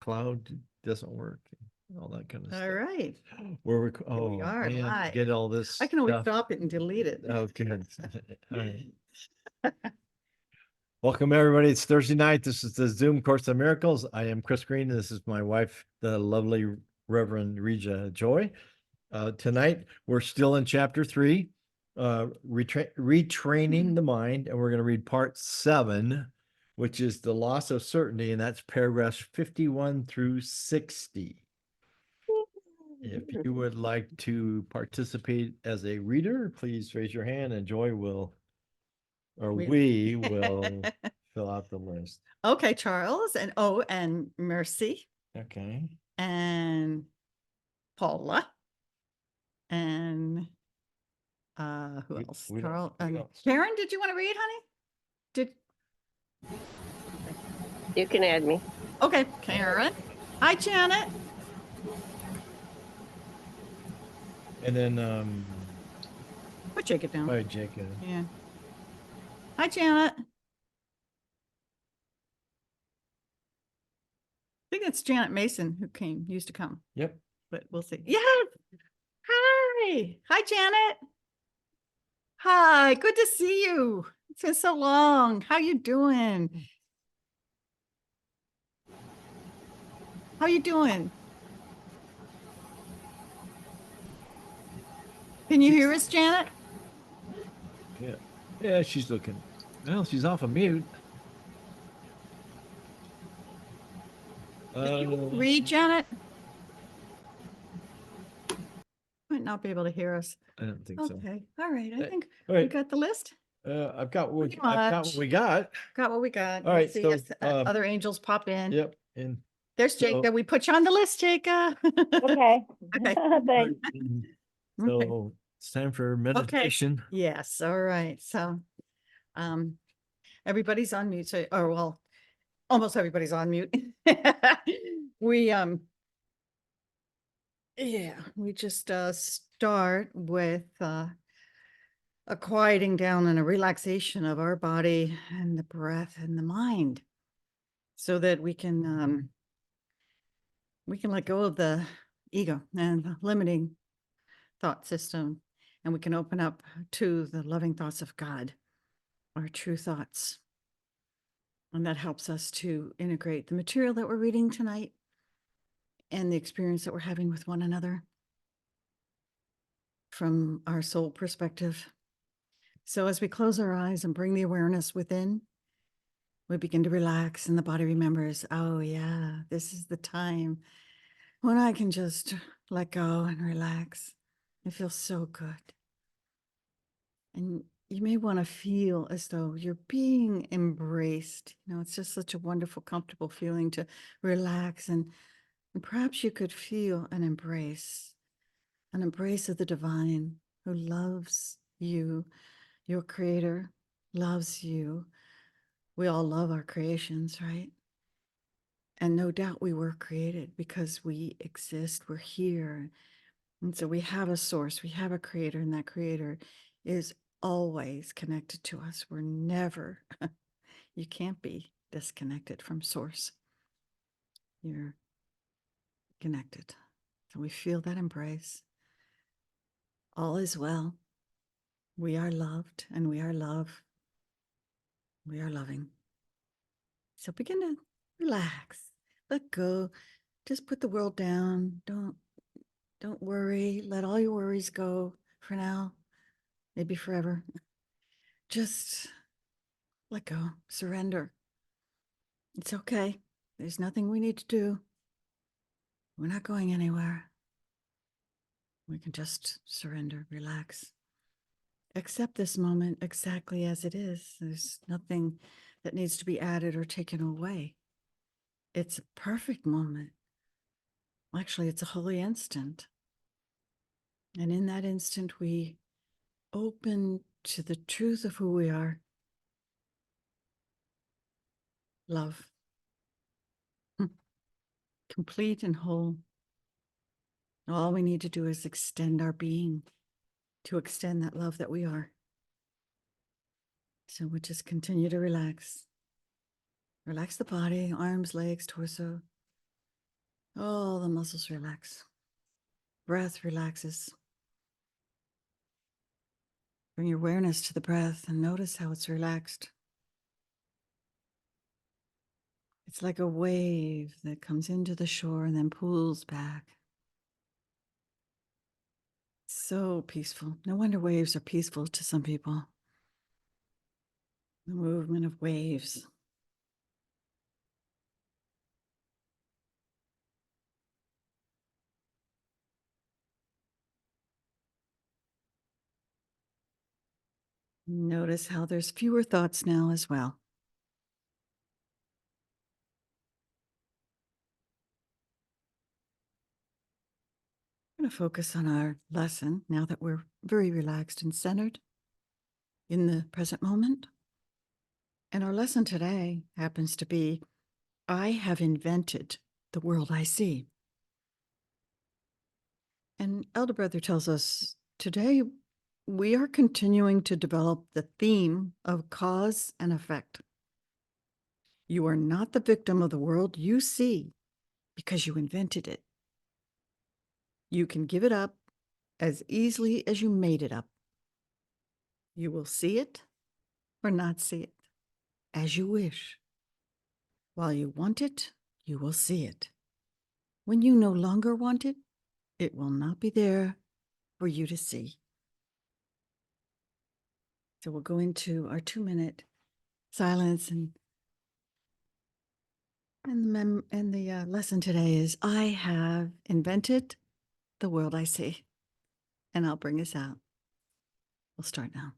cloud doesn't work, all that kind of All stuff. right. We're Here we oh are man, live. get all this I can always stuff. stop it and delete it. Oh, good. All right. Welcome everybody. It's Thursday night. This is the Zoom Course of Miracles. I am Chris Green. This is my wife, the lovely Reverend Reja Joy. Tonight we're still in chapter 3, retraining the mind, and we're going to read part 7, which is the loss of certainty, and that's paragraphs 51 through 60. If you would like to participate as a reader, please raise your hand and Joy will, or we will fill out the list. Okay, Charles, and Mercy, Okay. and Paula, and who else? Carl, Karen, did you want to read, honey? You can add me. Okay, Karen. Hi, Janet. And then Put Jacob down. hi Jacob. Yeah. Hi, Janet. I think it's Janet Mason who used to come. Yep. But we'll see. Yes. Hi. Hi, Janet. Hi. Good to see you. It's been so long. How you doing? How you doing? Can you hear us, Janet? Yeah. Yeah, she's looking. Well, she's off of mute. Read, Janet. Might not be able to hear us. I don't think so. Okay. All right. I think all we right. got the list. I've got what Pretty we got. Got what we got. All right, Let's see so, if other angels pop in. Yep. And There's so- Jacob. We put you on the list, Jacob. Okay. Okay. Thanks. So it's time for meditation. Yes. All right. So, everybody's on mute. So, or well, almost everybody's on mute. We, yeah, we just, start with, a quieting down and a relaxation of our body and the breath and the mind so that we can let go of the ego and the limiting thought system, and we can open up to the loving thoughts of God, our true thoughts. And that helps us to integrate the material that we're reading tonight and the experience that we're having with one another from our soul perspective. So as we close our eyes and bring the awareness within, we begin to relax and the body remembers, oh yeah, this is the time when I can just let go and relax. It feels so good. And you may want to feel as though you're being embraced. You know, it's just such a wonderful, comfortable feeling to relax. And perhaps you could feel an embrace of the divine who loves you. Your creator loves you. We all love our creations, right? And no doubt we were created because we exist, we're here. And so we have a source, we have a creator, and that creator is always connected to us. We're never, you can't be disconnected from source. You're connected. So we feel that embrace. All is well. We are loved and we are love. We are loving. So begin to relax, let go, just put the world down. Don't worry. Let all your worries go for now, maybe forever. Just let go, surrender. It's okay. There's nothing we need to do. We're not going anywhere. We can just surrender, relax. Accept this moment exactly as it is. There's nothing that needs to be added or taken away. It's a perfect moment. Actually, it's a holy instant. And in that instant, we open to the truth of who we are. Love. Complete and whole. All we need to do is extend our being to extend that love that we are. So we just continue to relax. Relax the body, arms, legs, torso. All the muscles relax. Breath relaxes. Bring your awareness to the breath and notice how it's relaxed. It's like a wave that comes into the shore and then pulls back. So peaceful. No wonder waves are peaceful to some people. The movement of waves. Notice how there's fewer thoughts now as well. We're going to focus on our lesson now that we're very relaxed and centered in the present moment. And our lesson today happens to be, I have invented the world I see. And Elder Brother tells us today we are continuing to develop the theme of cause and effect. You are not the victim of the world you see because you invented it. You can give it up as easily as you made it up. You will see it or not see it as you wish. While you want it, you will see it. When you no longer want it, it will not be there for you to see. So we'll go into our 2-minute silence, and the lesson today is, I have invented the world I see. And I'll bring us out. We'll start now.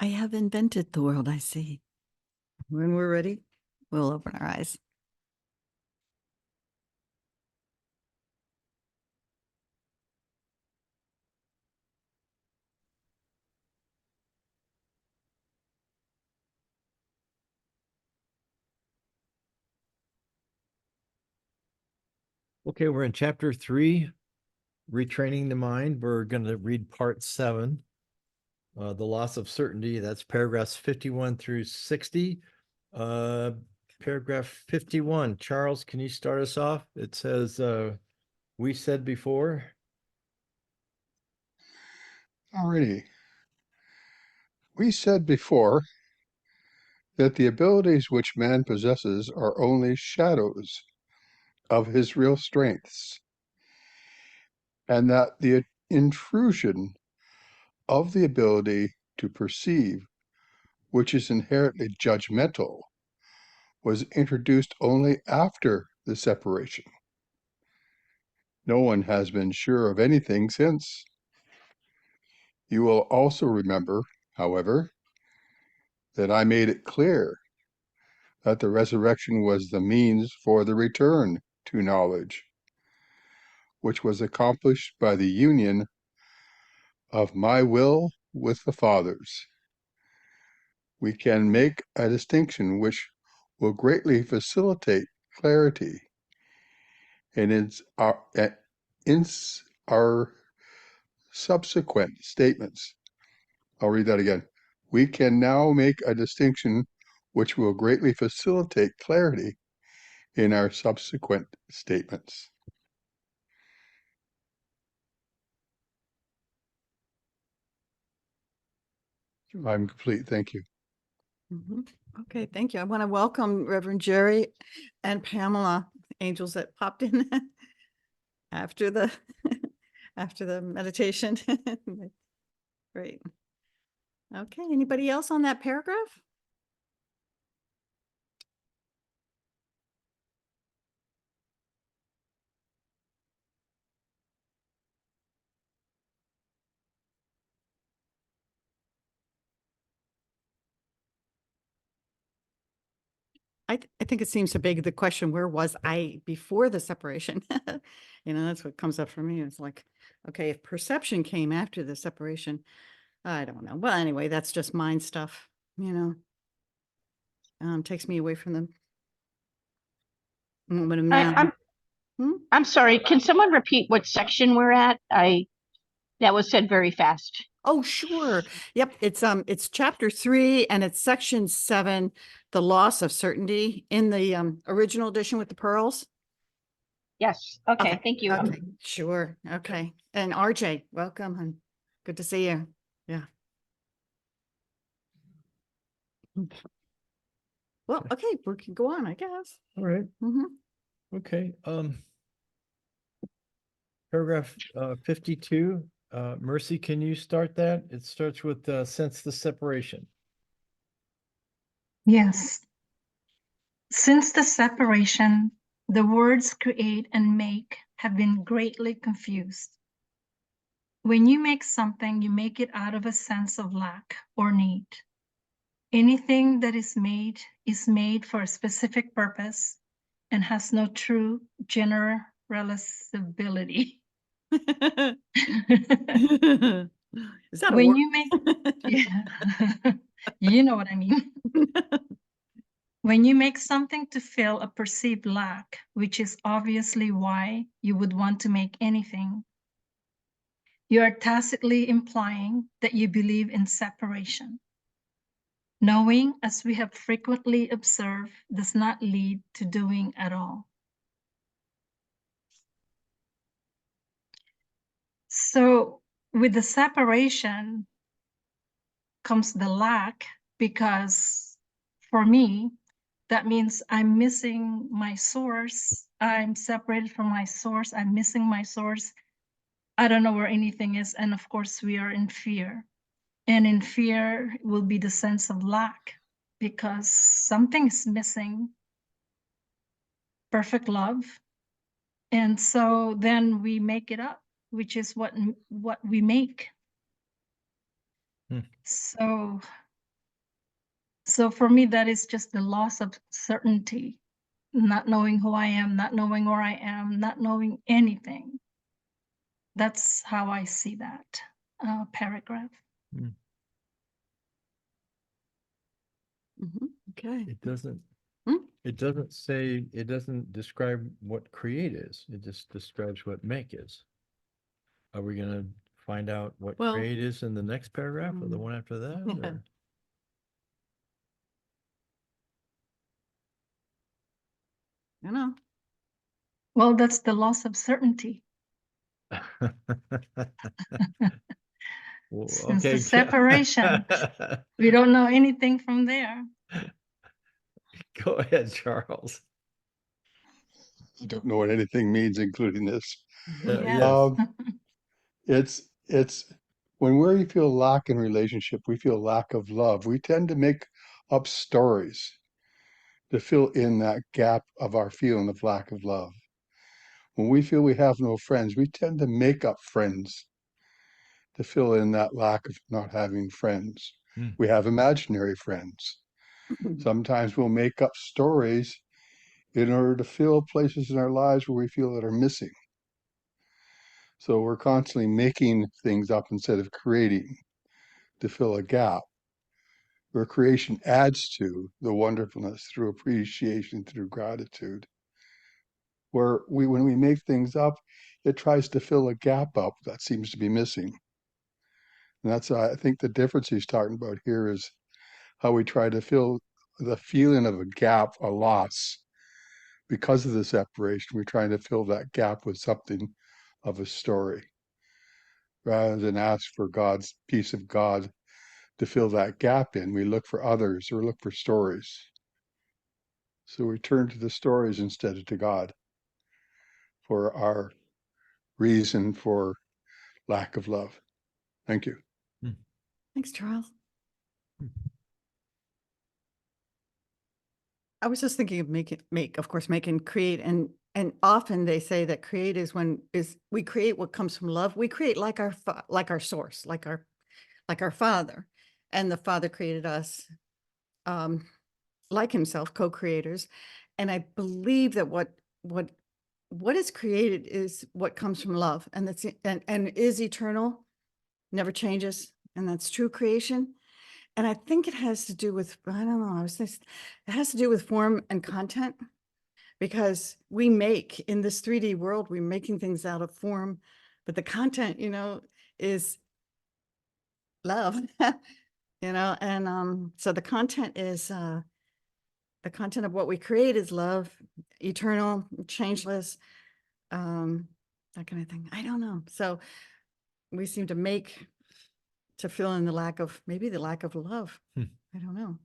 I have invented the world I see. When we're ready, we'll open our eyes. Okay, we're in chapter 3, retraining the mind. We're going to read part 7, the loss of certainty. That's paragraphs 51 through 60. Paragraph 51. Charles, can you start us off? It says, we said before. Alrighty. We said before that the abilities which man possesses are only shadows of his real strengths, and that the intrusion of the ability to perceive, which is inherently judgmental, was introduced only after the separation. No one has been sure of anything since. You will also remember, however, that I made it clear that the resurrection was the means for the return to knowledge, which was accomplished by the union of my will with the Father's. We can make a distinction which will greatly facilitate clarity and in our subsequent statements. I'll read that again. We can now make a distinction which will greatly facilitate clarity in our subsequent statements. I'm complete. Thank you. Mhm. Okay, thank you. I want to welcome Reverend Jerry and Pamela, angels that popped in after the after the meditation. Great. Okay, anybody else on that paragraph? I think it seems to beg the question, where was I before the separation? That's what comes up for me. It's like, okay, if perception came after the separation, I don't know. Well, anyway, that's just mind stuff, takes me away from the moment of now. I'm sorry. Can someone repeat what section we're at? That was said very fast. Oh, sure. Yep. It's chapter 3 and it's section 7, the loss of certainty in the original edition with the pearls. Yes. Okay. Thank you. Okay. Sure. Okay. And RJ, welcome, hon. Good to see you. Yeah. Well, okay, we can go on, I guess. All right. Mhm. Okay. Paragraph 52. Mercy, can you start that? It starts with since the separation. Yes. Since the separation, the words create and make have been greatly confused. When you make something, you make it out of a sense of lack or need. Anything that is made for a specific purpose and has no true generalizability. Is that a When word? you make, yeah, you know what I mean. When you make something to fill a perceived lack, which is obviously why you would want to make anything, you are tacitly implying that you believe in separation. Knowing, as we have frequently observed, does not lead to doing at all. So with the separation comes the lack, because for me, that means I'm missing my source. I'm separated from my source. I'm missing my source. I don't know where anything is. And of course, we are in fear. And in fear will be the sense of lack, because something is missing, perfect love. And so then we make it up, which is what we make. So for me, that is just the loss of certainty, not knowing who I am, not knowing where I am, not knowing anything. That's how I see that paragraph. Okay. It doesn't. Hmm? It doesn't say. It doesn't describe what create is. It just describes what make is. Are we gonna find out what Well, create is in the next paragraph or the one after that? Or? I know. Well, that's the loss of certainty. Well, Since okay. the separation, we don't know anything from there. Go ahead, Charles. I don't know what anything means, including this. Mhm. Yeah. Yes. It's when we feel lack in relationship, we feel lack of love. We tend to make up stories to fill in that gap of our feeling of lack of love. When we feel we have no friends, we tend to make up friends to fill in that lack of not having friends. Mm. We have imaginary friends. Sometimes we'll make up stories in order to fill places in our lives where we feel that are missing. So we're constantly making things up instead of creating to fill a gap, where creation adds to the wonderfulness through appreciation, through gratitude. Where when we make things up, it tries to fill a gap up that seems to be missing. And that's, I think, the difference he's talking about here is how we try to fill the feeling of a gap, a loss, because of the separation. We're trying to fill that gap with something of a story, rather than ask for God's peace of God to fill that gap in. We look for others or look for stories. So we turn to the stories instead of to God for our reason for lack of love. Thank you. Thanks, Charles. I was just thinking of of course, create, and often they say that create is we create what comes from love. We create like our source, like our Father, and the Father created us, like Himself, co-creators. And I believe that what is created is what comes from love, and and is eternal, never changes, and that's true creation. And I think it has to do with, I don't know, it has to do with form and content, because we make in this 3D world, we're making things out of form, but the content, is love, and so the content the content of what we create is love, eternal, changeless, that kind of thing. I don't know. So we seem to fill in maybe the lack of love. I don't know.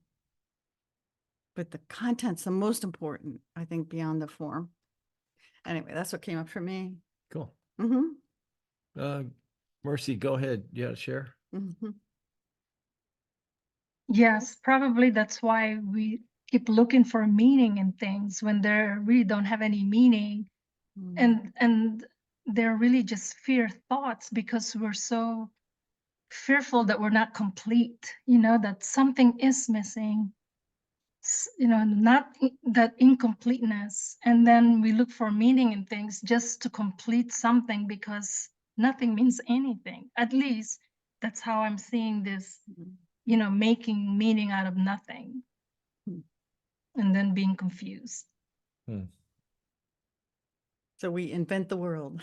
But the content's the most important, I think, beyond the form. Anyway, that's what came up for me. Cool. Mm-hmm. Mercy, go ahead. You got to share. Mm-hmm. Yes, probably that's why we keep looking for meaning in things when they really don't have any meaning. And they're really just fear thoughts, because we're so fearful that we're not complete, that something is missing, not that incompleteness. And then we look for meaning in things just to complete something, because nothing means anything. At least that's how I'm seeing this, making meaning out of nothing, and then being confused. So we invent the world.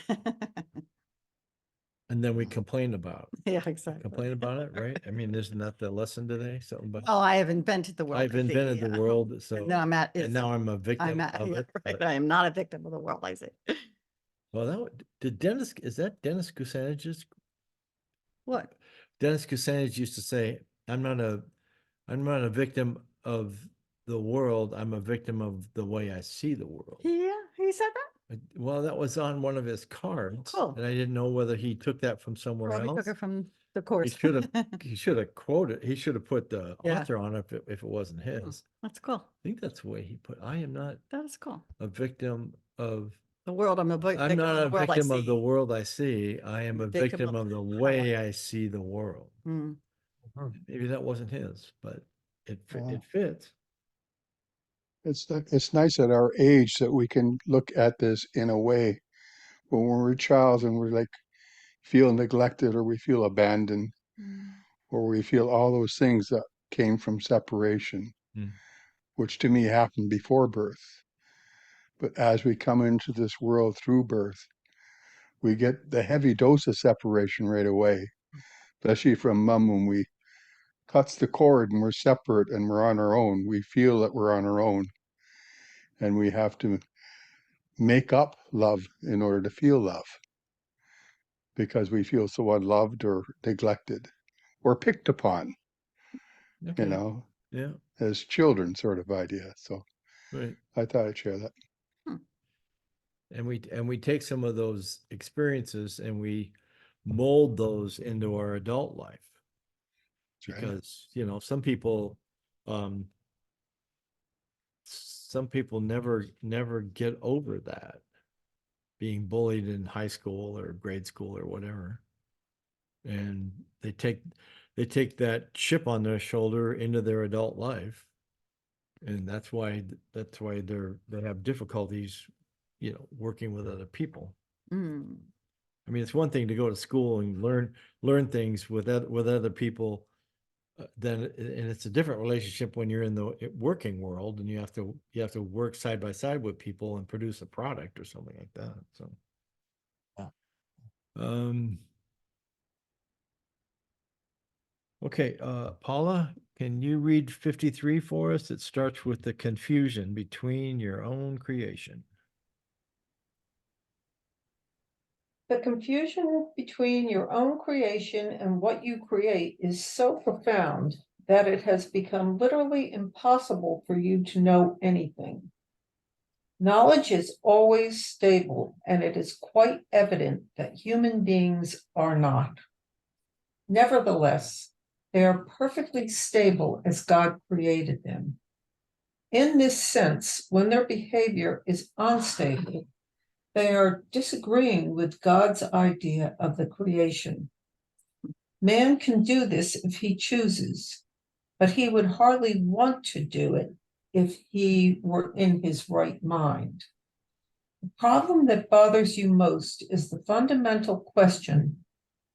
And then we complain about it. Yeah, exactly. Complain about it, right? I mean, isn't that the lesson today? Something about Oh, I have invented the world. I've I see, invented the yeah. world, so No, and now I'm a victim of yeah, it. right. but- I am not a victim of the world, I say. Well, is that Dennis Kucinich's? What? Dennis Kucinich used to say, I'm not a victim of the world. I'm a victim of the way I see the world. Yeah, he said that? Well, that was on one of his cards, Cool. and I didn't know whether he took that from somewhere Probably else. took it from the He course. should have quoted. He should have put the Yeah. author on it if it wasn't his. That's cool. I think that's the way he put. I am not That is cool. a victim of. The world, I'm I'm victim not of a the world I victim of the see. world I see. I am a victim of the how way I see the world. Mm. Maybe that wasn't his, but it Yeah. fits. It's nice at our age that we can look at this in a way. When we're a child and we're like feel neglected, or we feel abandoned, Mm. or we feel all those things that came from separation, Mm. which to me happened before birth. But as we come into this world through birth, we get the heavy dose of separation right away, especially from mom. When we cuts the cord and we're separate and we're on our own, we feel that we're on our own, and we have to make up love in order to feel love, because we feel so unloved or neglected or picked upon, Okay. you know, Yeah. as children sort of idea. So Right. I thought I'd share that. And we take some of those experiences and we mold those into our adult life. That's right. Because, you know, some people never get over that, being bullied in high school or grade school or whatever. And they take that chip on their shoulder into their adult life. And that's why they have difficulties, you know, working with other people. Mm. I mean, it's one thing to go to school and learn things with other people. Then and it's a different relationship when you're in the working world and you have to work side by side with people and produce a product or something like that. So, Yeah. Okay, Paula, can you read 53 for us? It starts with the confusion between your own creation. The confusion between your own creation and what you create is so profound that it has become literally impossible for you to know anything. Knowledge is always stable, and it is quite evident that human beings are not. Nevertheless, they are perfectly stable as God created them. In this sense, when their behavior is unstable, they are disagreeing with God's idea of the creation. Man can do this if he chooses, but he would hardly want to do it if he were in his right mind. The problem that bothers you most is the fundamental question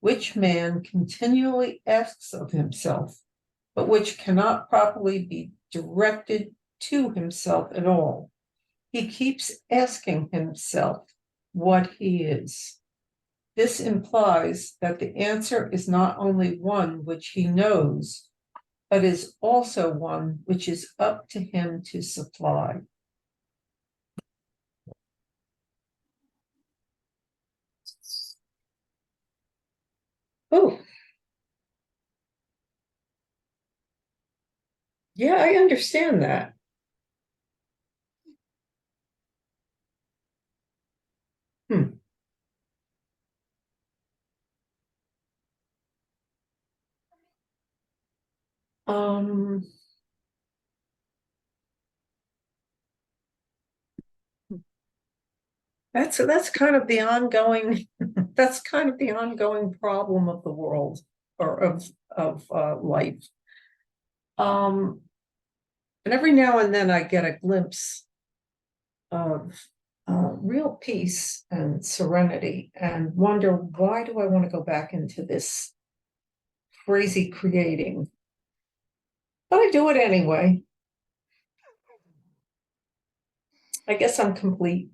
which man continually asks of himself, but which cannot properly be directed to himself at all. He keeps asking himself what he is. This implies that the answer is not only one which he knows, but is also one which is up to him to supply. Oh. Yeah, I understand that. Um, that's kind of the ongoing that's kind of the ongoing problem of the world or of life. And every now and then I get a glimpse of real peace and serenity and wonder, why do I want to go back into this crazy creating? But I do it anyway. I guess I'm complete.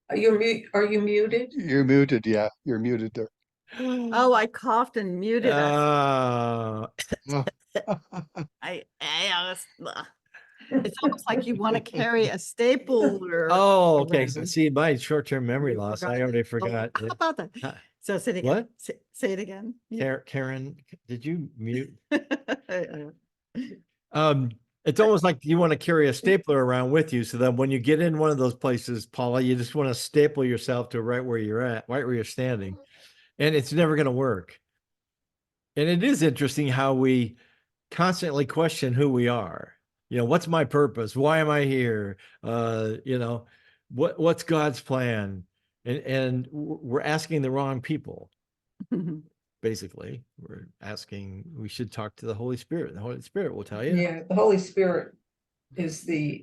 Are you muted? You're muted. Yeah, you're muted there. Oh, I coughed and muted us. Uh, It's almost like you want to carry a stapler. oh, okay. So around. see, my short-term memory You loss, forgot I it. already Oh, forgot. how about that? Huh. So say it again. What? Say it again. Karen, did you mute? Yeah. It's almost like you want to carry a stapler around with you so that when you get in one of those places, Paula, you just want to staple yourself to right where you're at, right where you're standing. And it's never going to work. And it is interesting how we constantly question who we are. You know, what's my purpose? Why am I here? You know, what's God's plan? And we're asking the wrong people. Basically, we're asking, we should talk to the Holy Spirit. The Holy Spirit will tell you. Yeah, the Holy Spirit is the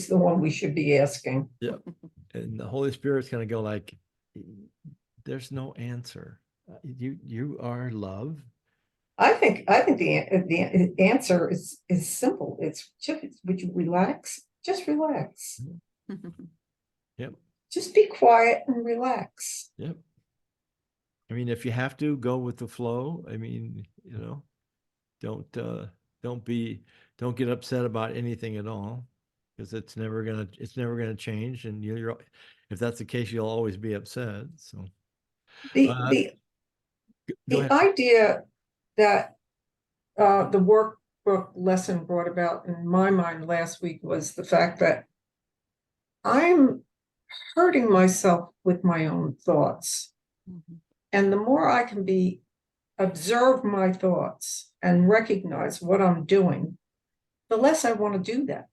one we should be asking. Yeah. And the Holy Spirit's going to go like, there's no answer. You are love. I think the answer is simple. It's just, would you relax? Just relax. Yep. Just be quiet and relax. Yep. I mean, if you have to go with the flow, I mean, you know, don't get upset about anything at all, because it's never gonna change, and if that's the case, you'll always be upset. So The go ahead. idea that the workbook lesson brought about in my mind last week was the fact that I'm hurting myself with my own thoughts. Mhm. And the more I can observe my thoughts and recognize what I'm doing, the less I want to do that.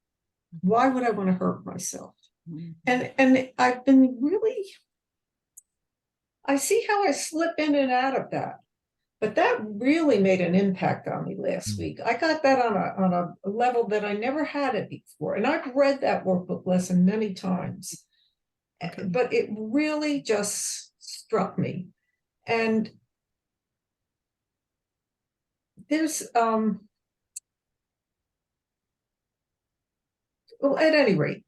Why would I want to hurt myself? Mhm. And I've been really, I see how I slip in and out of that. But that really made an impact on me last Mm. week. I got that on a level that I never had it before. And I've read that workbook lesson many times. Okay. But it really just struck me. And there's well, at any rate,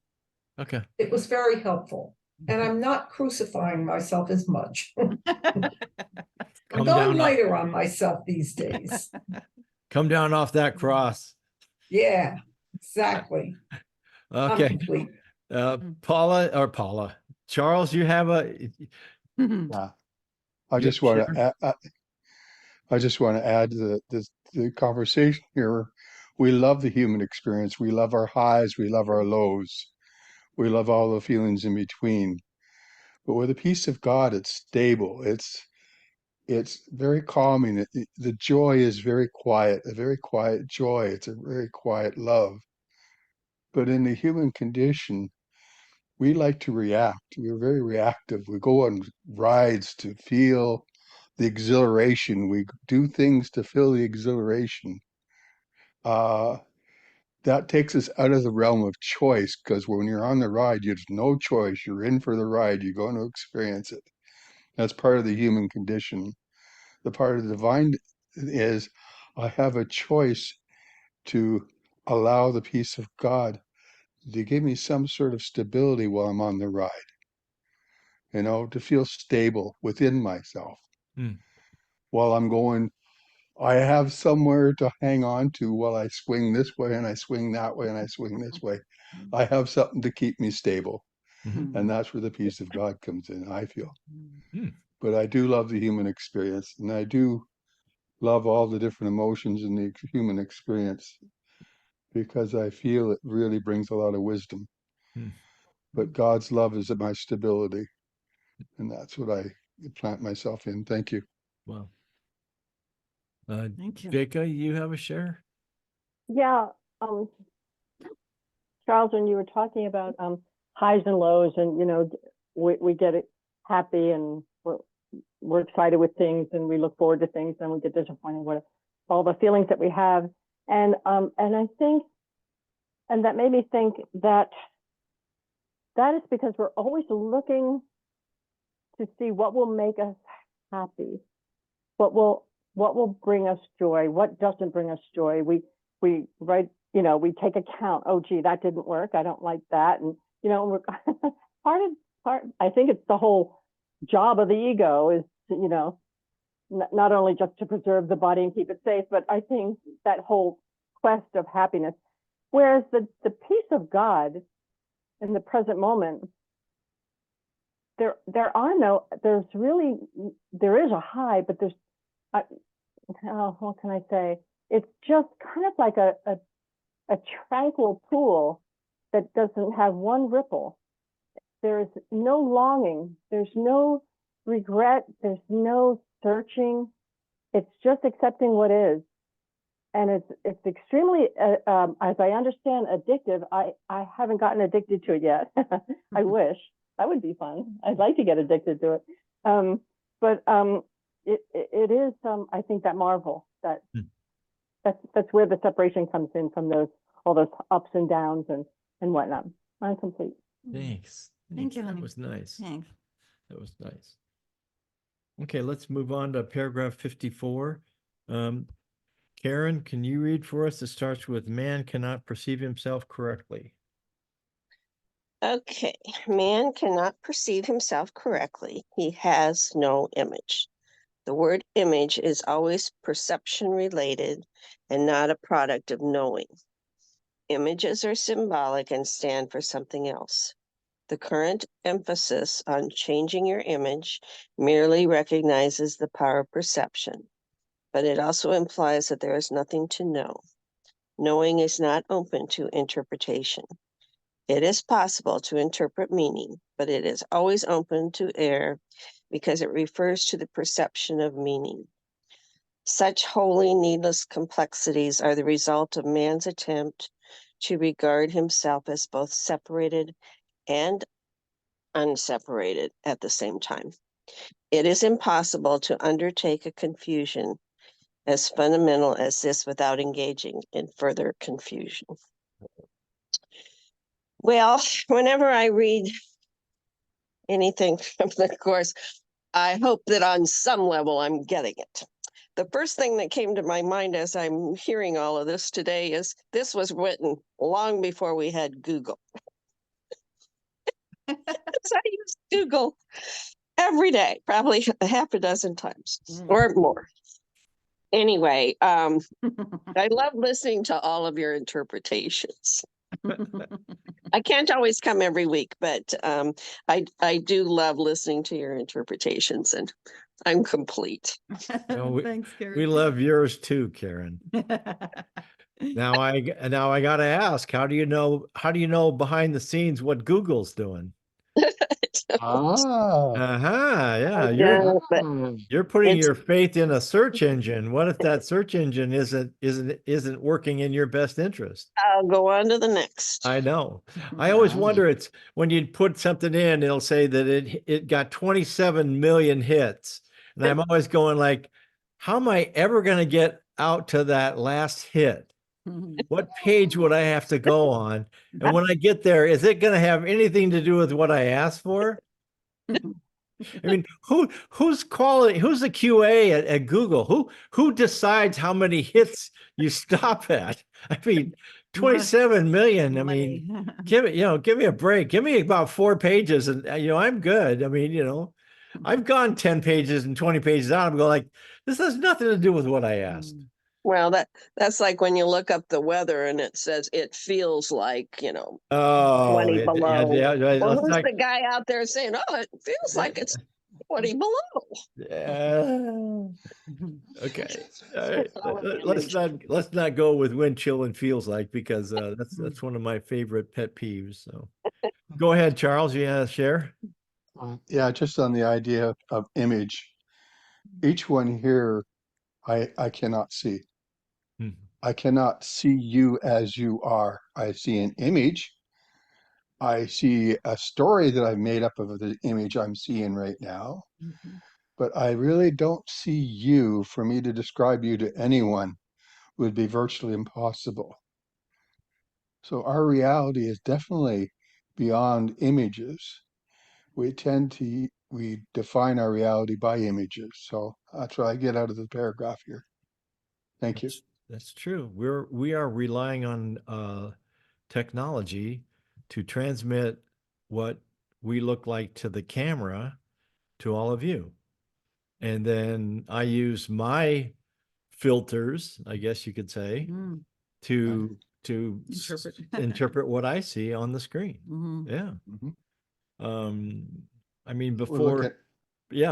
Okay. it was very helpful. And I'm not crucifying myself as much. I'm Come going down, lighter on myself these days. come down off that cross. Yeah, exactly. I'm Okay. complete. Paula, Charles, you have a, Yeah. I You just want share? to I just want to add to the conversation here. We love the human experience. We love our highs. We love our lows. We love all the feelings in between. But with the peace of God, it's stable. It's very calming. The joy is very quiet, a very quiet joy. It's a very quiet love. But in the human condition, we like to react. We're very reactive. We go on rides to feel the exhilaration. We do things to feel the exhilaration. Uh, that takes us out of the realm of choice because when you're on the ride, you have no choice. You're in for the ride. You're going to experience it. That's part of the human condition. The part of the divine is I have a choice to allow the peace of God to give me some sort of stability while I'm on the ride, to feel stable within myself Hmm. while I'm going. I have somewhere to hang on to while I swing this way and I swing that way and I swing this way. I have something to keep me stable. Mhm. And that's where the peace of God comes in, I feel. Hmm. But I do love the human experience, and I do love all the different emotions in the human experience because I feel it really brings a lot of wisdom. Hmm. But God's love is my stability, and that's what I plant myself in. Thank you. Wow. Thank you. Jacob, you have a share? Yeah, Charles, when you were talking about highs and lows, and we get it happy and we're excited with things, and we look forward to things, and we get disappointed with all the feelings that we have, and I think, and that made me think that is because we're always looking to see what will make us happy, what will bring us joy, what doesn't bring us joy. We write, we take account. Oh, gee, that didn't work. I don't like that, and we're part. I think it's the whole job of the ego is to, not only just to preserve the body and keep it safe, but I think that whole quest of happiness. Whereas the peace of God in the present moment, there is a high, but there's, what can I say? It's just kind of like a tranquil pool that doesn't have one ripple. There's no longing. There's no regret. There's no searching. It's just accepting what is. And it's extremely, as I understand, addictive. I haven't gotten addicted to it yet. I wish. That would be fun. I'd like to get addicted to it. But it is, I think, that marvel that's where the separation comes in from all those ups and downs and whatnot. I'm complete. Thanks. Thank you, That honey. was nice. Thanks. That was nice. Okay, let's move on to paragraph 54. Karen, can you read for us? It starts with man cannot perceive himself correctly. Okay, man cannot perceive himself correctly. He has no image. The word image is always perception related and not a product of knowing. Images are symbolic and stand for something else. The current emphasis on changing your image merely recognizes the power of perception. but it also implies that there is nothing to know. Knowing is not open to interpretation. It is possible to interpret meaning, but it is always open to error because it refers to the perception of meaning. Such wholly needless complexities are the result of man's attempt to regard himself as both separated and unseparated at the same time. It is impossible to undertake a confusion as fundamental as this without engaging in further confusion. Well, whenever I read anything from the course, I hope that on some level I'm getting it. The first thing that came to my mind as I'm hearing all of this today is this was written long before we had Google. I use Google every day, probably a half a dozen times or more. Anyway, I love listening to all of your interpretations. I can't always come every week, but I do love listening to your interpretations, and I'm complete. Thanks, We Karen. love yours too, Karen. Now I got to ask, how do you know behind the scenes what Google's doing? Ah, Yeah, Yeah, but you're putting it's your faith in a search engine. What if that search engine isn't working in your best interest? I'll go on to the next. I know. I always Wow. wonder, it's when you put something in, it'll say that it got 27 million hits. And I'm always going like, how am I ever going to get out to that last hit? What page would I have to go on? And when I get there, is it going to have anything to do with what I asked for? I mean, who's the QA at Google? Who decides how many hits you stop at? I mean, 27 million. I mean, give me a break. Give me about 4 pages and I'm good. I mean, I've gone 10 pages and 20 pages out. I'm going like, this has nothing to do with what I asked. Well, that's like when you look up the weather and it says it feels like, Oh, 20 below. yeah, Well, let's who's not, the guy out there saying, oh, it feels like it's 20 below? okay. All right. Let's not go with wind chill and feels like, because that's one of my favorite pet peeves. So go ahead, Charles. You have to share. Yeah, just on the idea of image. Each one here, I cannot see. Hmm. I cannot see you as you are. I see an image. I see a story that I've made up of the image I'm seeing right now. But I really don't see you. For me to describe you to anyone would be virtually impossible. So our reality is definitely beyond images. We define our reality by images. So that's what I get out of the paragraph here. Thank you. That's true. We are relying on technology to transmit what we look like to the camera to all of you. And then I use my filters, I guess you could say, to interpret what I see on the screen. Yeah. Mhm. I mean, We'll look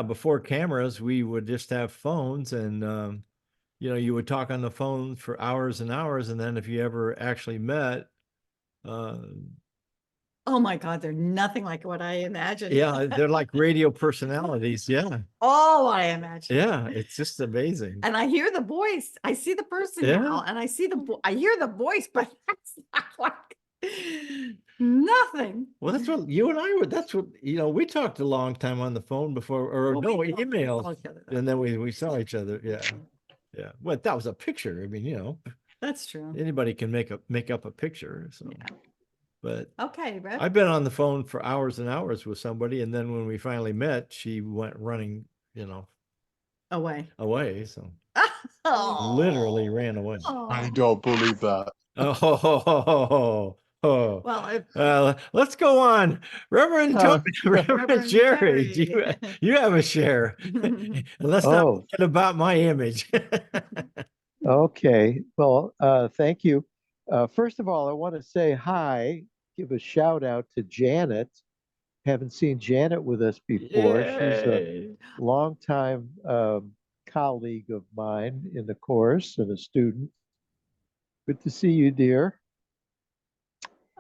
before cameras, we would just have phones, and you would talk on the phone for hours and hours, and then if you ever actually met, Oh my God, they're nothing like what I imagined. yeah, they're like radio personalities. Yeah. All I imagined. Yeah, it's just amazing. And I hear the voice. I see the person Yeah. now, and I hear the voice, but that's not like nothing. Well, that's what you and I were. That's what we talked a long time on the phone before, or Well, no, we saw emails, each other, though. and then we saw each other. Yeah, yeah. Well, that was a picture. I mean, That's true. anybody can make up a picture. So, Yeah. but Okay, Rev. I've been on the phone for hours and hours with somebody, and then when we finally met, she went running, Away. So Oh. literally ran away. I don't believe that. Oh. Well, Let's go on. Reverend Tony, Reverend Reverend Jerry, Jerry. you have a share. And let's not Oh, forget about my image. okay. Well, thank you. First of all, I want to say hi, give a shout out to Janet. Haven't seen Janet with us before. She's a Yay. longtime colleague of mine in the course and a student. Good to see you, dear.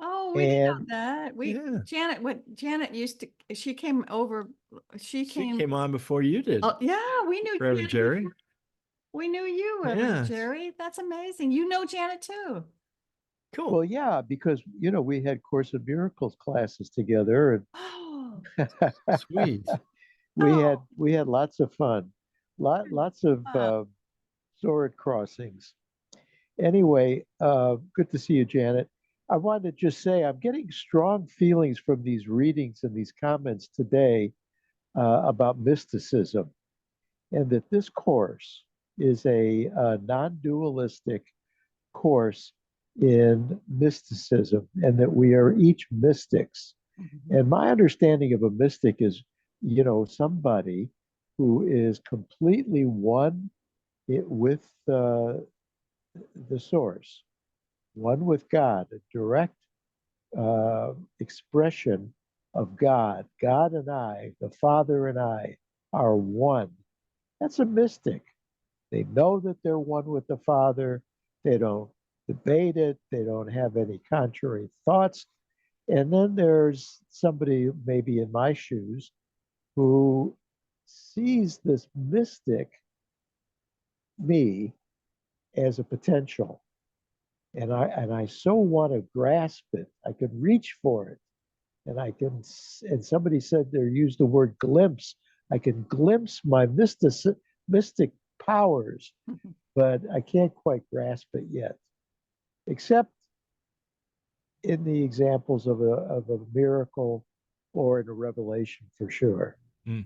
Oh, we didn't know And that. Yeah. Janet used to, she came over, she She came. came on before you did. Oh, yeah, we knew Reverend Janet Jerry. before- We knew you, Reverend Yes. Jerry. That's amazing. You know Janet too. Cool. well, yeah, because we had Course of Miracles classes together, Oh, and Sweet. we had lots of fun, lots of wow. sword crossings. Anyway, good to see you, Janet. I wanted to just say I'm getting strong feelings from these readings and these comments today about mysticism, and that this course is a non-dualistic course in mysticism, and that we are each mystics. Mhm. And my understanding of a mystic is, somebody who is completely one with the source, one with God, a direct expression of God. God and I, the Father and I, are one. That's a mystic. They know that they're one with the Father. They don't debate it. They don't have any contrary thoughts. And then there's somebody maybe in my shoes who sees this mystic me as a potential. And I so want to grasp it. I could reach for it. And somebody said they used the word glimpse. I can glimpse my mystic powers, but I can't quite grasp it yet, except in the examples of a miracle or in a revelation for sure. Mm.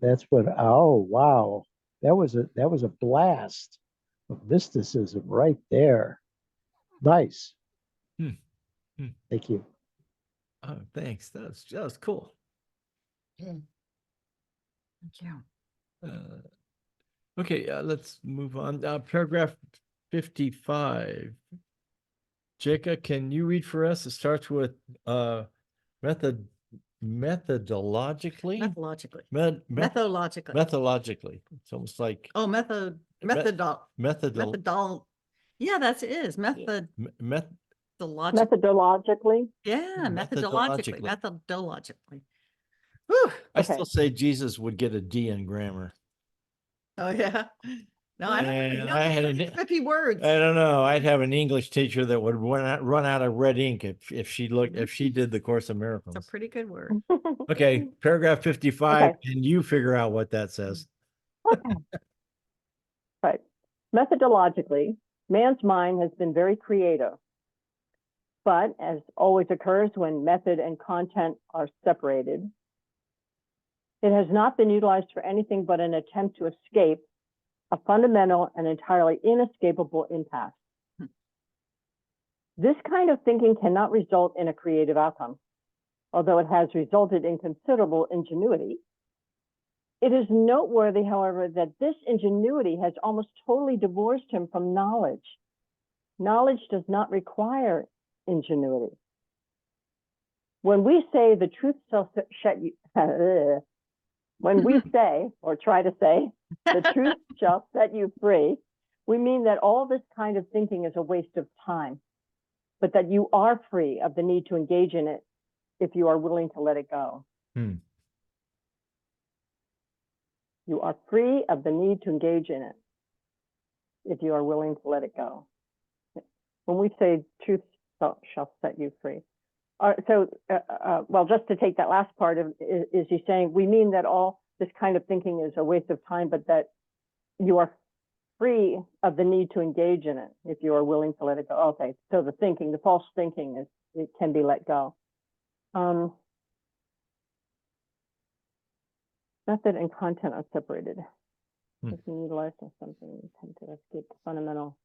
That's what. Oh wow, that was a blast of mysticism right there. Nice. Hmm. Hmm. Thank you. Oh, thanks. That was cool. Thank you. Okay, let's move on. Paragraph 55. Jacob, can you read for us? It starts with methodologically. Methodologically. Met, met, Methodologically. methodologically. It's almost like Oh, methodol. Yeah, that's it is. met, Methodologically, Yeah, methodologically. methodologically. Whew. I Okay. still say Jesus would get a D in grammar. Oh, yeah. No, I don't. And I had an 50 words. I don't know. I'd have an English teacher that would run out of red ink if she did the Course of It's Miracles. a pretty good word. Okay, paragraph 55, Okay. and you figure out what that says. Right. Methodologically, man's mind has been very creative. But as always occurs when method and content are separated, it has not been utilized for anything but an attempt to escape a fundamental and entirely inescapable impasse. This kind of thinking cannot result in a creative outcome, although it has resulted in considerable ingenuity. It is noteworthy, however, that this ingenuity has almost totally divorced him from knowledge. Knowledge does not require ingenuity. When we say the truth shall set you, when we say, or try to say, the truth shall set you free, we mean that all this kind of thinking is a waste of time, but that you are free of the need to engage in it if you are willing to let it go. Hmm. You are free of the need to engage in it if you are willing to let it go. When we say truth shall set you free. Well, just to take that last part of, is he saying, we mean that all this kind of thinking is a waste of time, but that you are free of the need to engage in it if you are willing to let it go. Okay, so the false thinking it can be let go. Method and content are separated. If you utilize something, you tend to escape the fundamental,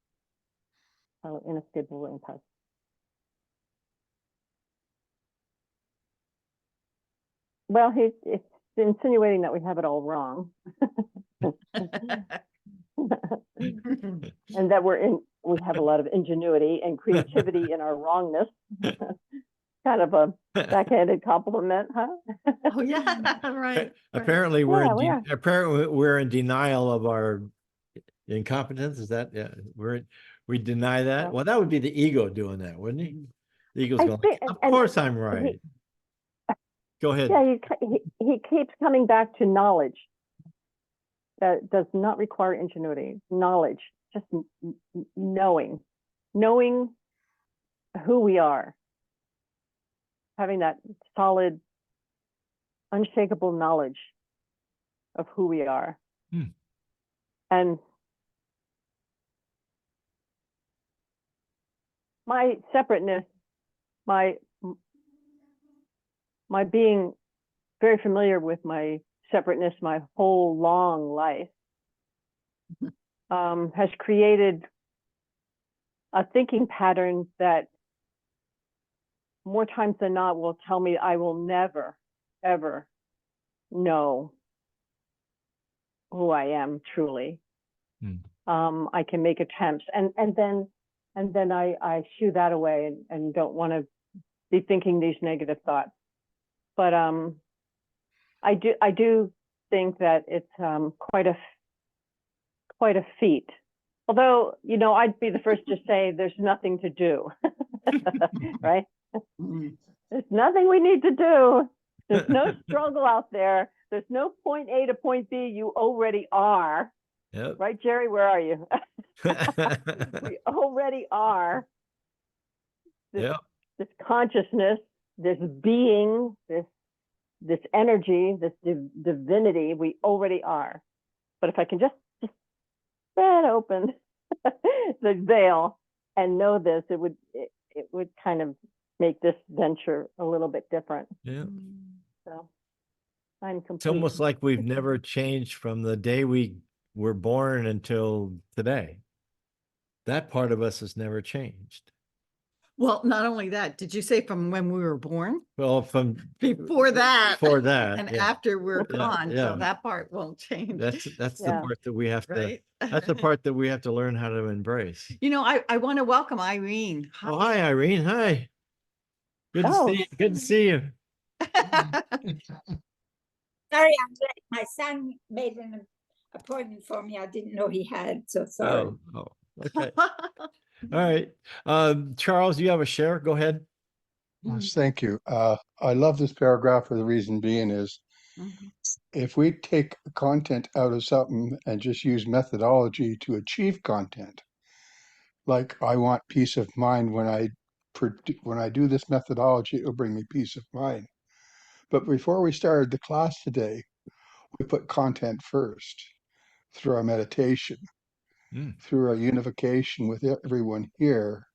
inescapable impasse. Well, it's insinuating that we have it all wrong. And that we have a lot of ingenuity and creativity in our wrongness. Kind of a backhanded compliment, huh? Oh, yeah, right. Apparently, Yeah, we are. apparently we're in denial of our incompetence. Is that, yeah, we deny that? Yeah. Well, that would be the ego doing that, wouldn't he? The ego's I going, think- of and course I'm right. Go ahead. Yeah, he keeps coming back to knowledge. That does not require ingenuity. Knowledge, just knowing who we are, having that solid, unshakable knowledge of who we are. And my separateness, my being very familiar with my separateness my whole long life, has created a thinking pattern that more times than not will tell me I will never, ever know who I am truly. I can make attempts, and then I shoo that away and don't want to be thinking these negative thoughts. But I do think that it's quite a feat. Although, I'd be the first to say there's nothing to do, right? There's nothing we need to do. There's no struggle out there. There's no point A to point B. You already are. Yep. Right, Jerry? Where are you? We already are. This consciousness, this being, this energy, this divinity, we already are. But if I can just spread open the veil and know this, it would kind of make this venture a little bit different. Yeah. So I'm complete. It's almost like we've never changed from the day we were born until today. That part of us has never changed. Well, not only that, did you say from when we were born? Well, from Before that. before that, And yeah. after we're gone, yeah. so that part won't change. That's the Yeah. part that we have to, Right? that's the part that we have to learn how to embrace. I want to welcome Irene. Oh, hi, Irene. Hi. Good to see you. Good to see you. Sorry, I'm late. My son made an appointment for me. I didn't know he had, so sorry. Oh, okay. All right. Charles, you have a share? Go ahead. Yes, thank you. I love this paragraph for the reason being is if we take content out of something and just use methodology to achieve content, like I want peace of mind when I do this methodology, it'll bring me peace of mind. But before we started the class today, we put content first through our meditation, through our unification with everyone here.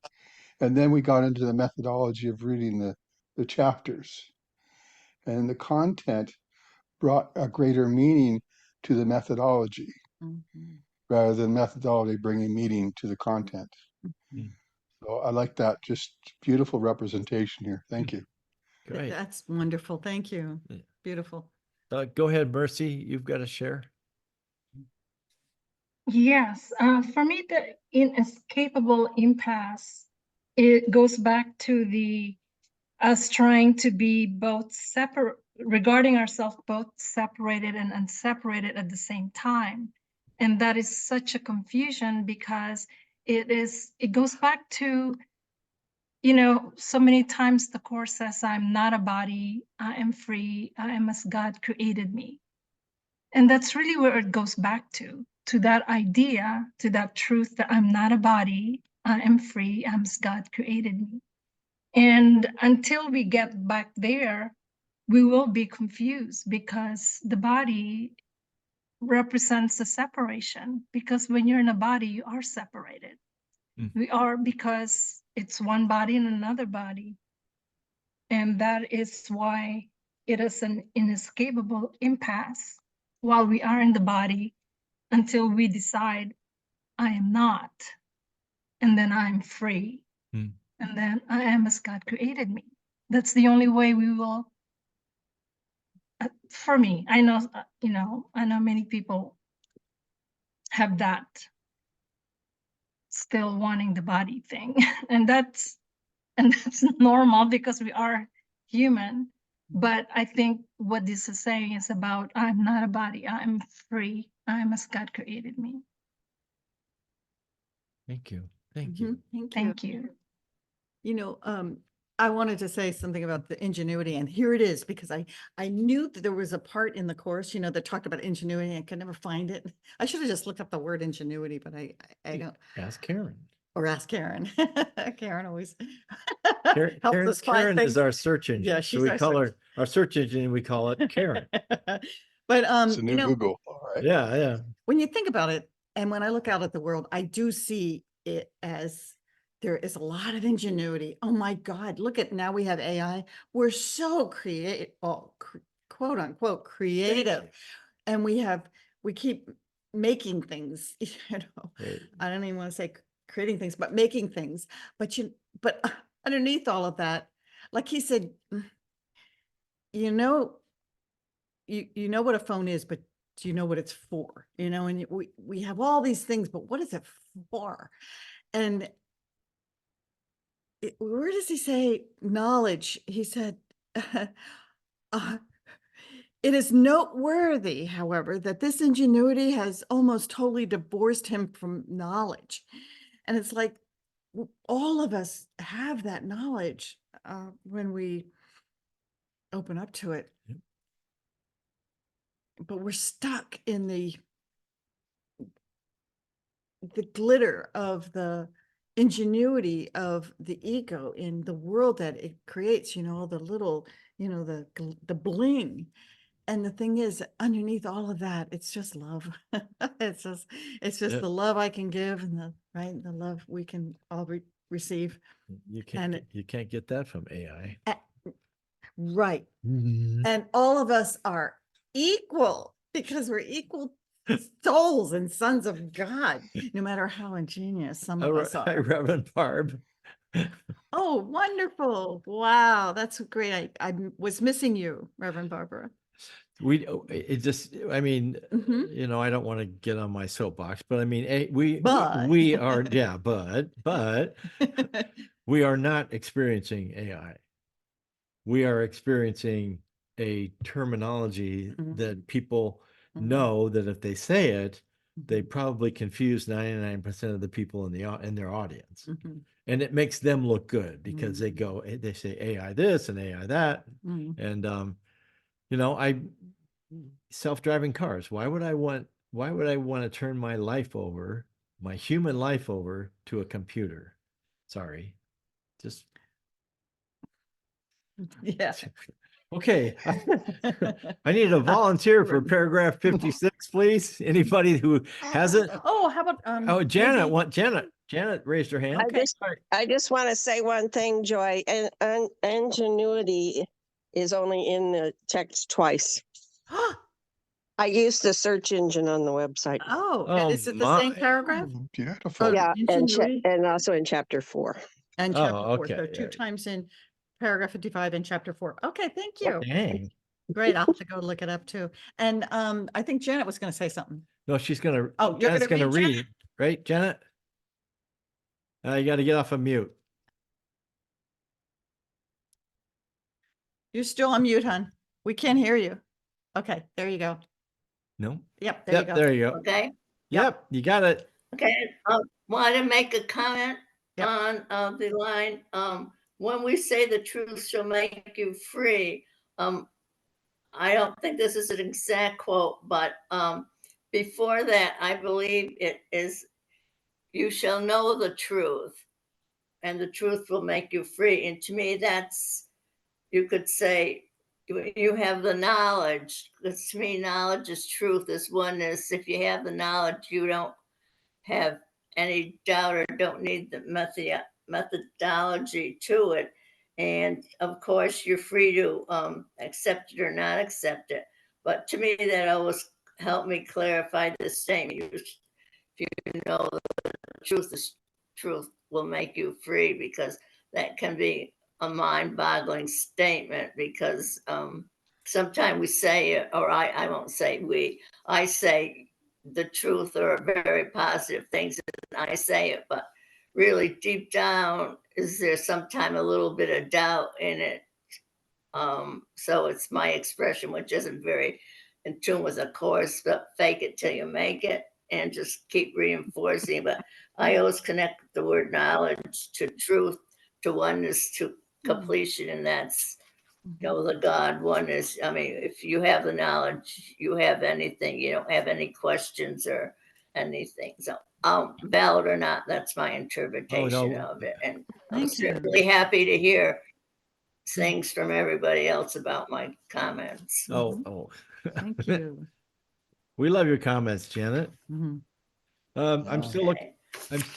And then we got into the methodology of reading the chapters. And the content brought a greater meaning to the methodology rather than methodology bringing meaning to the content. So I like that. Just beautiful representation here. Thank you. Great. That's wonderful. Thank you. Beautiful. Go ahead, Mercy. You've got a share. Yes, for me, the inescapable impasse, it goes back to us trying to be both separate, regarding ourselves both separated and unseparated at the same time. And that is such a confusion because it goes back to, so many times the Course says, I'm not a body, I am free, I am as God created me. And that's really where it goes back to that idea, to that truth that I'm not a body, I am free, I'm as God created me. And until we get back there, we will be confused because the body represents the separation. Because when you're in a body, you are separated. We are because it's one body and another body. And that is why it is an inescapable impasse while we are in the body until we decide I am not, and then I'm free, and then I am as God created me. That's the only way we will. For me, I know, I know many people have that still wanting the body thing, and that's and that's normal because we are human. But I think what this is saying is about, I'm not a body, I'm free, I'm as God created me. Thank you. Thank you. Mhm, Thank you. Thank you. You know, I wanted to say something about the ingenuity, and here it is, because I knew that there was a part in the course, you know, that talked about ingenuity, and I could never find it. I should have just looked up the word ingenuity, but I don't, Ask Karen. or ask Karen. Karen always Karen, helps Karen, us find Karen is things. our search engine. Yeah, So she's we our call search- her our search engine. We call it Karen. But It's a you new know, Google. All right. Yeah, yeah. when you think about it, and when I look out at the world, I do see it as there is a lot of ingenuity. Oh my God, look at, now we have AI. We're so creative, quote unquote, creative. And we keep making things, you know, Right. I don't even want to say creating things, but making things. But underneath all of that, like he said, you know, you know what a phone is, but do you know what it's for? You know, and we have all these things, but what is it for? And where does he say knowledge? He said, it is noteworthy, however, that this ingenuity has almost totally divorced him from knowledge. And it's like all of us have that knowledge when we open up to it. Yep. But we're stuck in the glitter of the ingenuity of the ego in the world that it creates, you know, the little, you know, the bling. And the thing is, underneath all of that, it's just love. It's just Yep. the love I can give, and the love we can all receive. You can't And you can't get that from AI. Right. Mhm. And all of us are equal because we're equal souls and sons of God, no matter how ingenious some of us Hi, are. Reverend Barb. Oh, wonderful. Wow, that's great. I was missing you, Reverend Barbara. It just, I mean, Mhm. you know, I don't want to get on my soapbox, but I mean, But. we are, yeah, but we are not experiencing AI. We are experiencing a terminology that people know that if they say it, they probably confuse 99% of the people in their audience. And it makes them look good because they say AI this and AI that. And you know, self-driving cars. Why would I want to turn my life over, my human life over to a computer? Sorry. Just Yeah. okay. I need a volunteer for paragraph 56, please. Anybody who hasn't. Oh, how about Oh, Janet, maybe- Janet raised her hand. Okay. I just want to say one thing, Joy. And ingenuity is only in the text twice. I used the search engine on the website. Oh, Oh, is it the same my. paragraph? Beautiful. Oh, Yeah, ingenuity? and also in chapter 4. And Oh, chapter 4, okay, so 2 yeah. times in paragraph 55 and chapter 4. Okay, thank you. Dang. Great, I'll have to go look it up too. And I think Janet was going to say something. No, she's gonna. Oh, you're Janet's gonna gonna read, read, Janet? right, Janet? You got to get off of mute. You're still on mute, hon. We can't hear you. Okay, there you go. No. Yep, there you go. There you go. Okay, Yep, you got it. okay, want to make a comment Yep. on the line, when we say the truth shall make you free, I don't think this is an exact quote, but, before that, I believe it is, you shall know the truth, and the truth will make you free. And to me, that's, you could say, you have the knowledge, because to me, knowledge is truth, is oneness. If you have the knowledge, you don't have any doubt or don't need the methodology to it. And of course, you're free to accept it or not accept it. But to me, that always helped me clarify this statement. If you know the truth will make you free, because that can be a mind-boggling statement, because sometimes we say it, or I won't say we, I say the truth or very positive things, and I say it, but really deep down, is there sometime a little bit of doubt in it? So it's my expression, which isn't very in tune with the course, but fake it till you make it and just keep reinforcing. But I always connect the word knowledge to truth, to oneness, to completion, and that's, you know, the God oneness. I mean, if you have the knowledge, you have anything. You don't have any questions or anything. So, valid or not, that's my interpretation of it. And I'm Thank you. really happy to hear things from everybody else about my comments. Oh. Thank you. We love your comments, Janet. Mhm. I'm still Okay.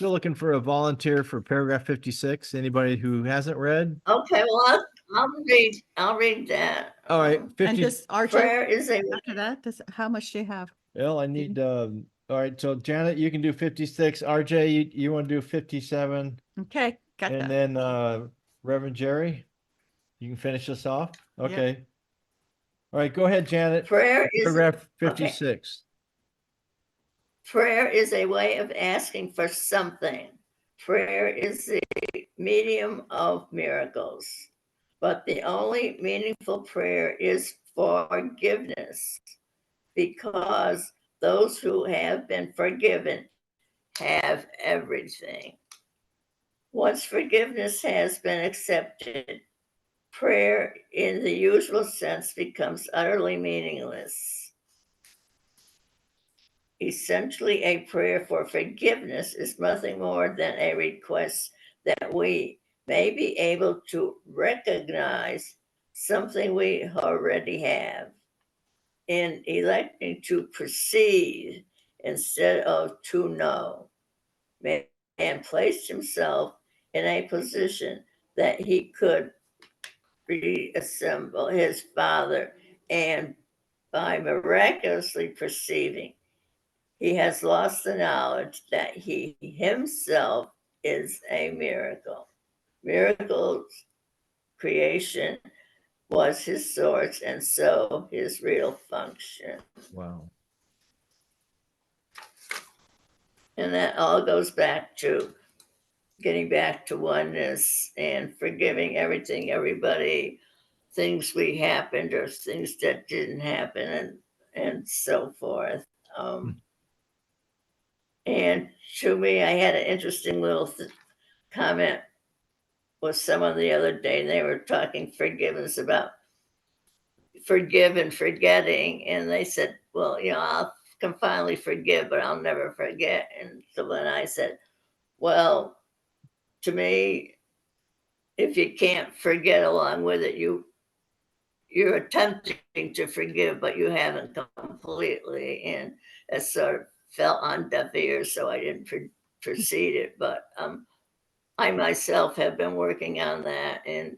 looking for a volunteer for paragraph 56. Anybody who hasn't read? Okay, well, I'll read that. All right, And 50. just RJ, Prayer is a after that, how much do you have? Well, I need, all right, so Janet, you can do 56. RJ, you want to do 57? Okay, got And that. then Reverend Jerry, you can finish us off? Okay. All right, go ahead, Janet. prayer is Paragraph okay. 56. Prayer is a way of asking for something. Prayer is the medium of miracles. But the only meaningful prayer is forgiveness, because those who have been forgiven have everything. Once forgiveness has been accepted, prayer in the usual sense becomes utterly meaningless. Essentially, a prayer for forgiveness is nothing more than a request that we may be able to recognize something we already have. In electing to perceive instead of to know, man placed himself in a position that he could reassemble his father, and by miraculously perceiving, he has lost the knowledge that he himself is a miracle. Miracles creation was his source, and so his real function. Wow. And that all goes back to getting back to oneness and forgiving everything, everybody, things we happened or things that didn't happen, and so forth. And to me, I had an interesting little comment with someone the other day, and they were talking forgiveness about forgive and forgetting. And they said, well, you know, I can finally forgive, but I'll never forget. And so then I said, well, to me, if you can't forget along with it, you're attempting to forgive, but you haven't completely. And it sort of fell on deaf ears, so I didn't proceed it. But I myself have been working on that and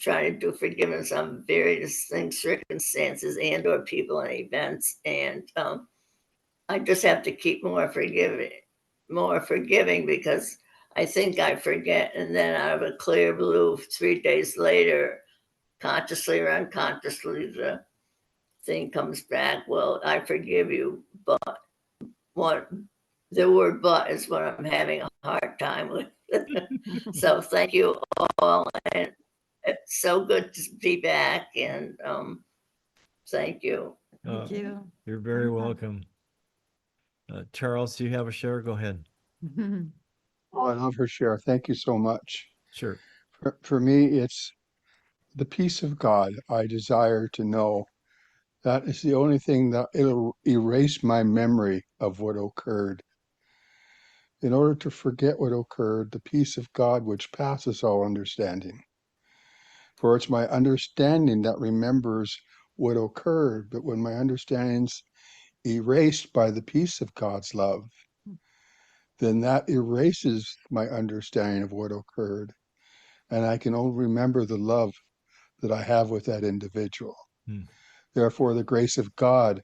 trying to do forgiveness on various things, circumstances, and or people and events. And I just have to keep more forgiving, because I think I forget, and then out of a clear blue, 3 days later, consciously or unconsciously, the thing comes back. Well, I forgive you, but the word "but" is what I'm having a hard time with. So thank you all, and it's so good to be back. And thank you. Thank you. You're very welcome. Charles, do you have a share? Go ahead. Oh, I love her share. Thank you so much. Sure. For me, it's the peace of God I desire to know. That is the only thing that it'll erase my memory of what occurred. In order to forget what occurred, the peace of God which passes all understanding. For it's my understanding that remembers what occurred, but when my understanding's erased by the peace of God's love, then that erases my understanding of what occurred. And I can only remember the love that I have with that individual. Therefore, the grace of God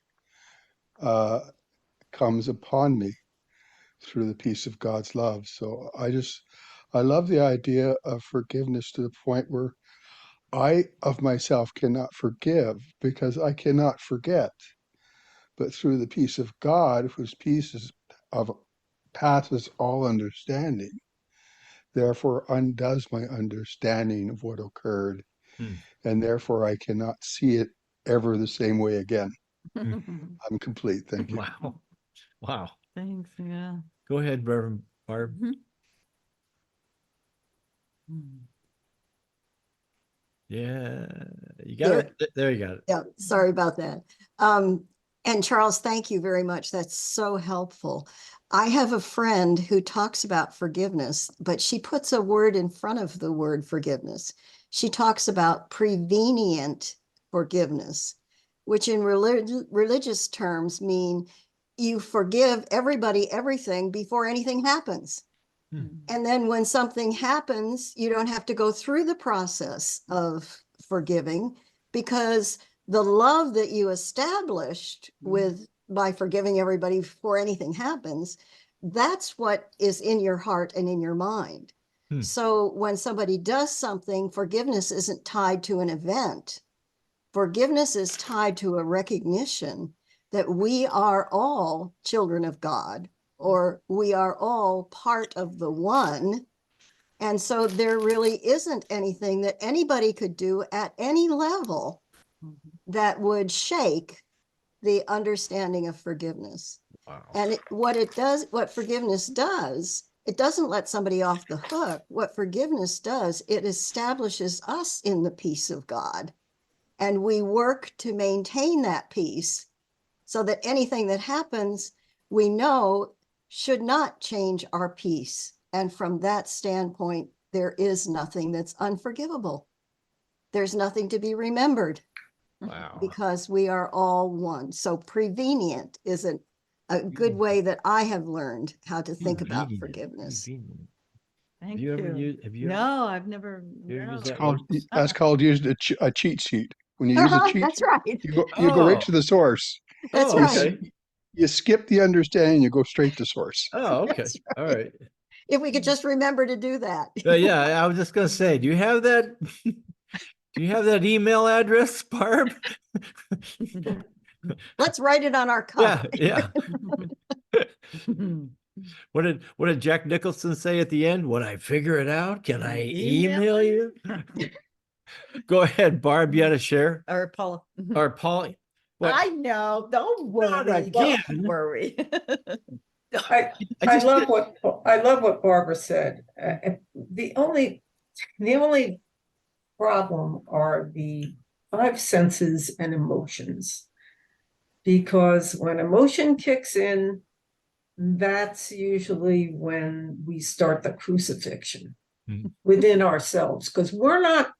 comes upon me through the peace of God's love. So I love the idea of forgiveness to the point where I of myself cannot forgive because I cannot forget. But through the peace of God, whose peace passes all understanding, therefore undoes my understanding of what occurred, and therefore I cannot see it ever the same way again. I'm complete. Thank you. Wow. Wow. Thanks, yeah. Go ahead, Reverend Barb. Yeah, you got it. There you got it. Yeah, sorry about that. And Charles, thank you very much. That's so helpful. I have a friend who talks about forgiveness, but she puts a word in front of the word forgiveness. She talks about prevenient forgiveness, which in religious terms mean you forgive everybody everything before anything happens. And then when something happens, you don't have to go through the process of forgiving, because the love that you established with by forgiving everybody before anything happens, that's what is in your heart and in your mind. So when somebody does something, forgiveness isn't tied to an event. Forgiveness is tied to a recognition that we are all children of God, or we are all part of the one. And so there really isn't anything that anybody could do at any level that would shake the understanding of forgiveness. Wow. And what forgiveness does, it doesn't let somebody off the hook. What forgiveness does, it establishes us in the peace of God. And we work to maintain that peace so that anything that happens, we know should not change our peace. And from that standpoint, there is nothing that's unforgivable. There's nothing to be remembered. Wow. Because we are all one. So prevenient is a good way that I have learned how to think about Prevenient. forgiveness. Prevenient. Thank Have you ever you. used? Have you? No, I've never. You ever no. used that Called, word? that's called using a cheat sheet. When you use a cheat That's sheet, right. you go right Oh. to the source. That's Oh, right. okay. You skip the understanding, you go straight to source. Oh, okay. That's All right. right. If we could just remember to do that. Yeah, I was just gonna say, do you have that? Do you have that email address, Barb? Let's write it on our Yeah, cup. yeah. What did Jack Nicholson say at the end? When I figure it out, can I email you? Go ahead, Barb. You had a share? Or Paula. Or Paul? What? I know. Don't worry. again. Don't worry. I just love what Barbara said. The only problem are the five senses and emotions. Because when emotion kicks in, that's usually when we start the crucifixion within ourselves, because we're not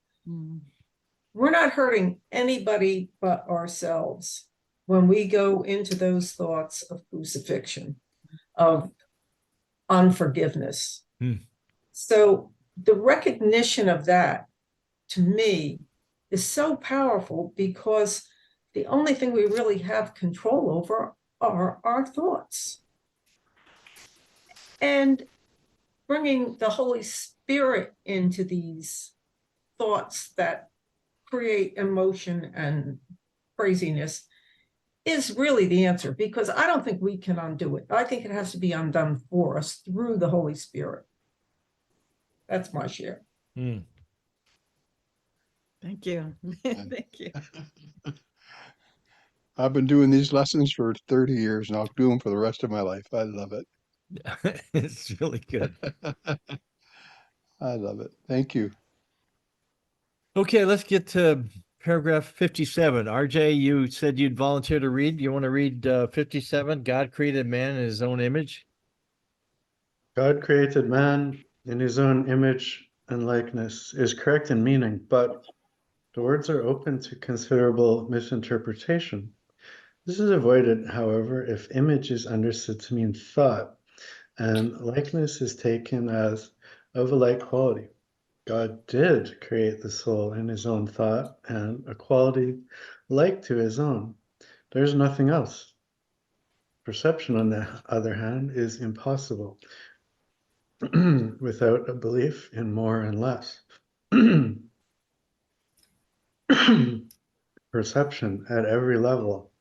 hurting anybody but ourselves when we go into those thoughts of crucifixion, of unforgiveness. So the recognition of that, to me, is so powerful, because the only thing we really have control over are our thoughts. And bringing the Holy Spirit into these thoughts that create emotion and craziness is really the answer, because I don't think we can undo it. I think it has to be undone for us through the Holy Spirit. That's my share. Thank you. Thank you. I've been doing these lessons for 30 years and I'll do them for the rest of my life. I love it. It's really good. I love it. Thank you. Okay, let's get to paragraph 57. RJ, you said you'd volunteer to read. You want to read 57? God created man in his own image. God created man in his own image and likeness is correct in meaning, but the words are open to considerable misinterpretation. This is avoided, however, if image is understood to mean thought, and likeness is taken as of a like quality. God did create the soul in his own thought and a quality like to his own. There's nothing else. Perception, on the other hand, is impossible without a belief in more and less. Perception at every level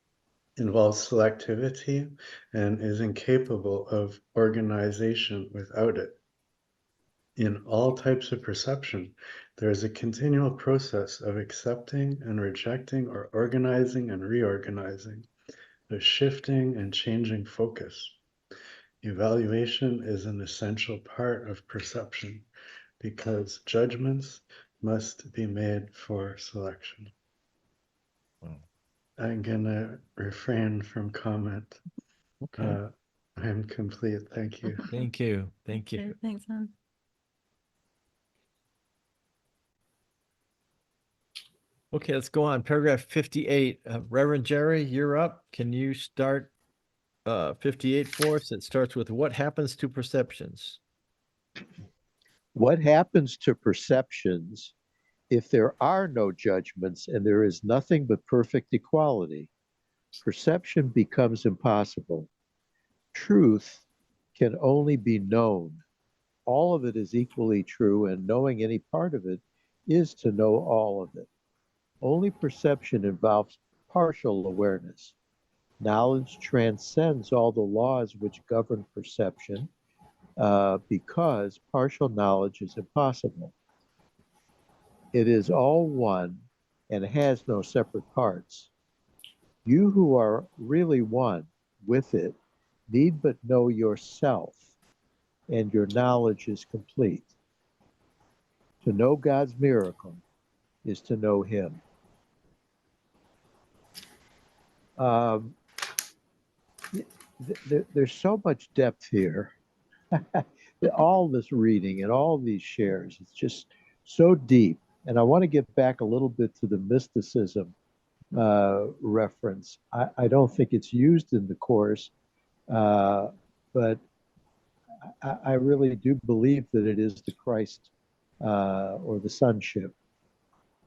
involves selectivity and is incapable of organization without it. In all types of perception, there is a continual process of accepting and rejecting or organizing and reorganizing, a shifting and changing focus. Evaluation is an essential part of perception because judgments must be made for selection. Wow. I'm gonna refrain from comment. Okay. I'm complete. Thank you. Thank you. Thank you. Okay, thanks, hon. Okay, let's go on. Paragraph 58. Reverend Jerry, you're up. Can you start 58 for us? It starts with what happens to perceptions? What happens to perceptions if there are no judgments and there is nothing but perfect equality? Perception becomes impossible. Truth can only be known. All of it is equally true, and knowing any part of it is to know all of it. Only perception involves partial awareness. Knowledge transcends all the laws which govern perception because partial knowledge is impossible. It is all one and has no separate parts. You who are really one with it need but know yourself, and your knowledge is complete. To know God's miracle is to know Him. There's so much depth here. All this reading and all these shares, it's just so deep. And I want to get back a little bit to the mysticism reference. I don't think it's used in the course, but I really do believe that it is the Christ or the sonship.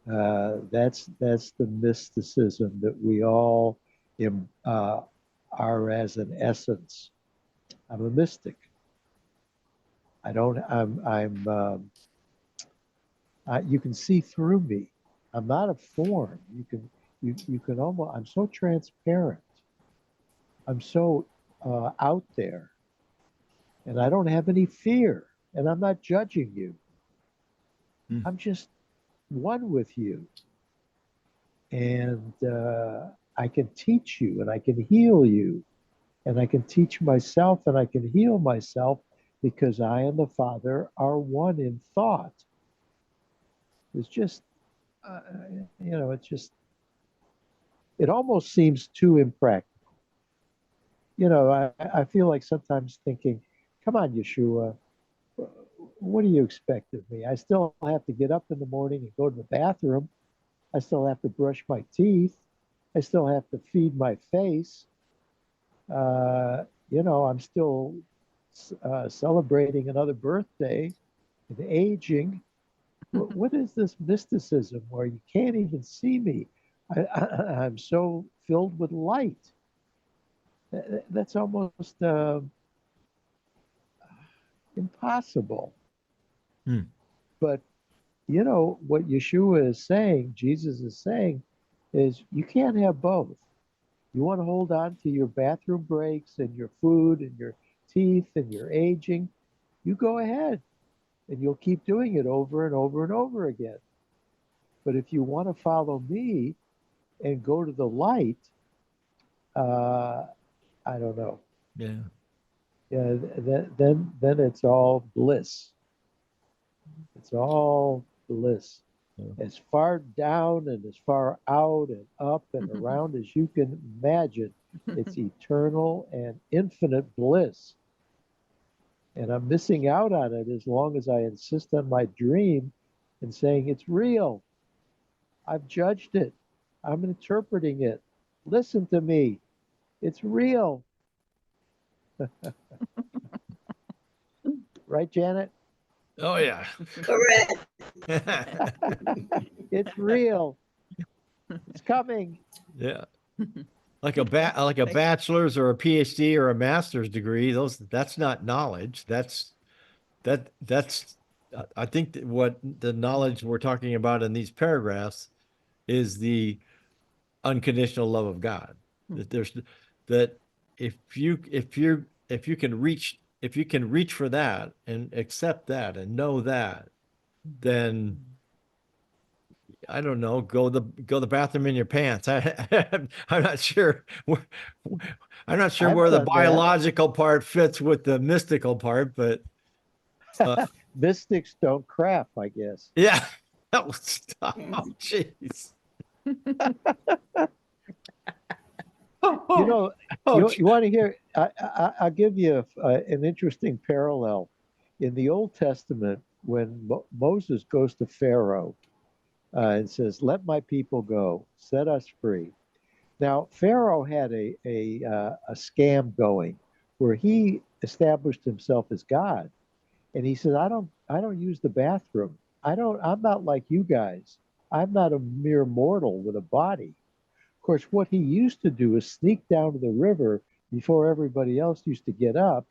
That's the mysticism that we all are as an essence. I'm a mystic. You can see through me. I'm not a form. You can almost, I'm so transparent. I'm so out there, and I don't have any fear, and I'm not judging you. I'm just one with you. And I can teach you, and I can heal you, and I can teach myself, and I can heal myself because I and the Father are one in thought. It's just, it's just, it almost seems too impractical. I feel like sometimes thinking, come on, Yeshua, what do you expect of me? I still have to get up in the morning and go to the bathroom. I still have to brush my teeth. I still have to feed my face. I'm still celebrating another birthday and aging. What is this mysticism where you can't even see me? I'm so filled with light. That's almost impossible. But what Yeshua is saying, Jesus is saying, is you can't have both. You want to hold on to your bathroom breaks and your food and your teeth and your aging, you go ahead, and you'll keep doing it over and over and over again. But if you want to follow me and go to the light, I don't know. Yeah. Yeah. Then it's all bliss. It's all bliss. As far down and as far out and up and around as you can imagine. It's eternal and infinite bliss. And I'm missing out on it as long as I insist on my dream and saying it's real. I've judged it. I'm interpreting it. Listen to me. It's real. Right, Janet? Oh, yeah. Correct. It's real. It's coming. Yeah. Like a bachelor's or a PhD or a master's degree, that's not knowledge. That's I think that what the knowledge we're talking about in these paragraphs is the unconditional love of God. That if you can reach if you can reach for that and accept that and know that, then I don't know, go the bathroom in your pants. I'm not sure. I'm not sure I've where the done that. biological part fits with the mystical part, but Mystics don't crap, I guess. yeah. Oh, stop. Oh, jeez. You know, Oh, you want to hear? I'll give you an interesting parallel. In the Old Testament, when Moses goes to Pharaoh and says, "Let my people go, set us free." Now, Pharaoh had a scam going where he established himself as God, and he said, I don't use the bathroom. I'm not like you guys. I'm not a mere mortal with a body." Of course, what he used to do is sneak down to the river before everybody else used to get up.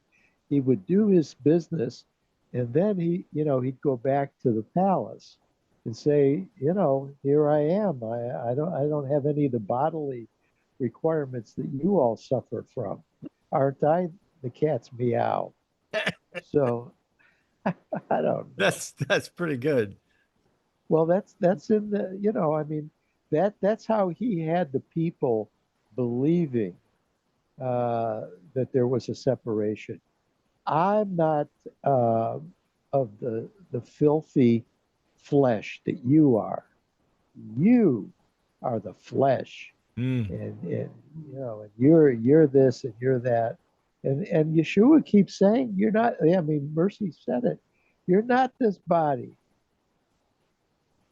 He would do his business, and then he'd go back to the palace and say, here I am. I don't have any of the bodily requirements that you all suffer from. Aren't I? The cat's meow. So I don't know. that's pretty good. Well, that's in the, I mean, that's how he had the people believing that there was a separation. I'm not of the filthy flesh that you are. You are the flesh, and and you're this and you're that, and Yeshua keeps saying you're not. I mean, Mercy said it. You're not this body.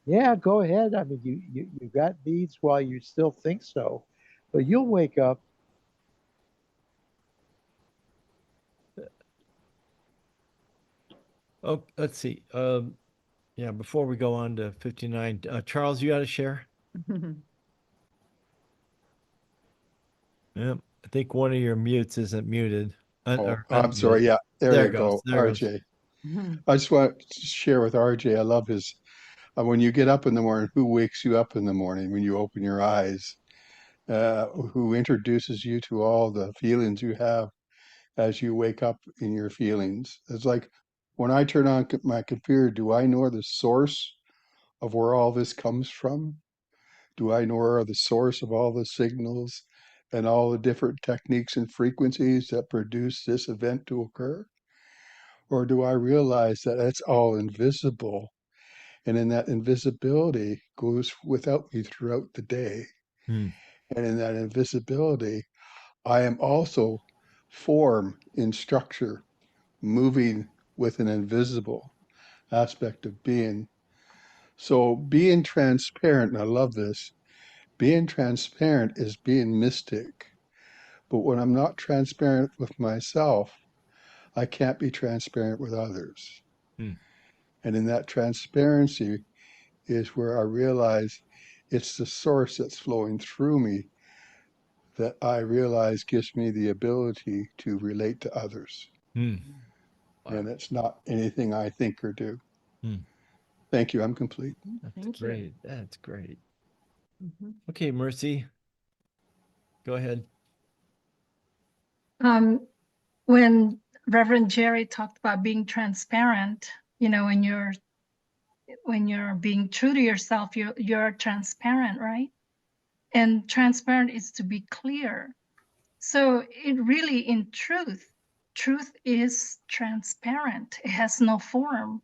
Yeah, go ahead. I mean, you got needs while you still think so, but you'll wake up. Oh, let's see. Yeah, before we go on to 59, Charles, you got to share? Yeah, I think one of your mutes isn't muted. I'm sorry. Yeah, there you go, There it goes. RJ. I just want to share with RJ. I love his when you get up in the morning, who wakes you up in the morning when you open your eyes? Who introduces you to all the feelings you have as you wake up in your feelings? It's like when I turn on my computer, do I know the source of where all this comes from? Do I know where the source of all the signals and all the different techniques and frequencies that produce this event to occur? Or do I realize that it's all invisible? And in that invisibility goes without me throughout the day. And in that invisibility, I am also form in structure, moving with an invisible aspect of being. So being transparent, and I love this, being transparent is being mystic. But when I'm not transparent with myself, I can't be transparent with others. And in that transparency is where I realize it's the source that's flowing through me that I realize gives me the ability to relate to others. And it's not anything I think or do. Thank you. I'm complete. That's great. That's great. Okay, Mercy, go ahead. When Reverend Jerry talked about being transparent, when you're being true to yourself, you're transparent, right? And transparent is to be clear. So it really, in truth is transparent. It has no form.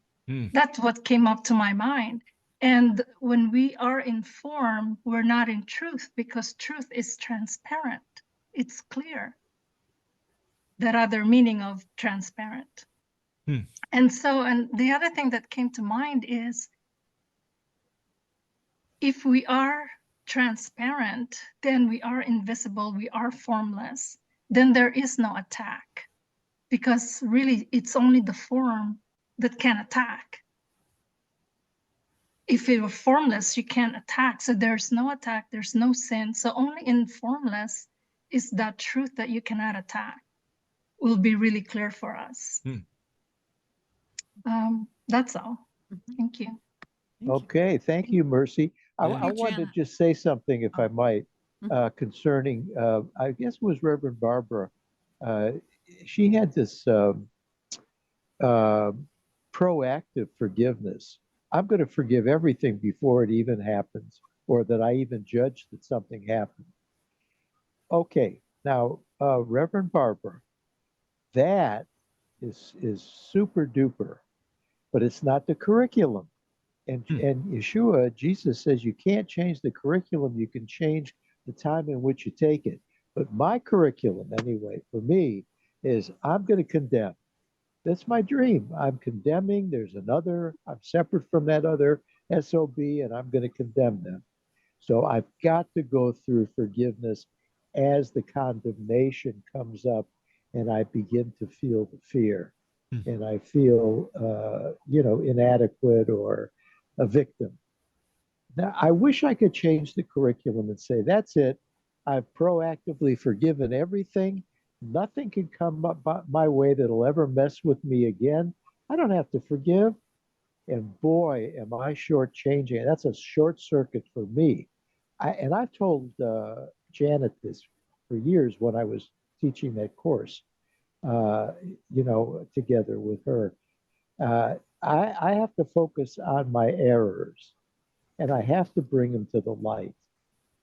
That's what came up to my mind. And when we are in form, we're not in truth, because truth is transparent. It's clear. That other meaning of transparent. And the other thing that came to mind is, if we are transparent, then we are invisible, we are formless, then there is no attack, because really it's only the form that can attack. If you were formless, you can't attack. So there's no attack, there's no sin. So only in formless is that truth that you cannot attack. Will be really clear for us. That's all. Thank you. Okay, thank you, Mercy. I Hey, wanted to Jana. just say something, if I might, concerning, I guess it was Reverend Barbara. She had this proactive forgiveness. I'm going to forgive everything before it even happens, or that I even judge that something happened. Okay, now, Reverend Barbara, that is super duper, but it's not the curriculum. And Yeshua, Jesus says you can't change the curriculum, you can change the time in which you take it. But my curriculum, anyway, for me, is I'm going to condemn. That's my dream. I'm condemning. There's another, I'm separate from that other SOB, and I'm going to condemn them. So I've got to go through forgiveness as the condemnation comes up, and I begin to feel the fear, and I feel, inadequate or a victim. Now, I wish I could change the curriculum and say, that's it. I've proactively forgiven everything. Nothing can come up my way that'll ever mess with me again. I don't have to forgive. And boy, am I shortchanging it. That's a short circuit for me. I've told Janet this for years when I was teaching that course, together with her. I have to focus on my errors, and I have to bring them to the light.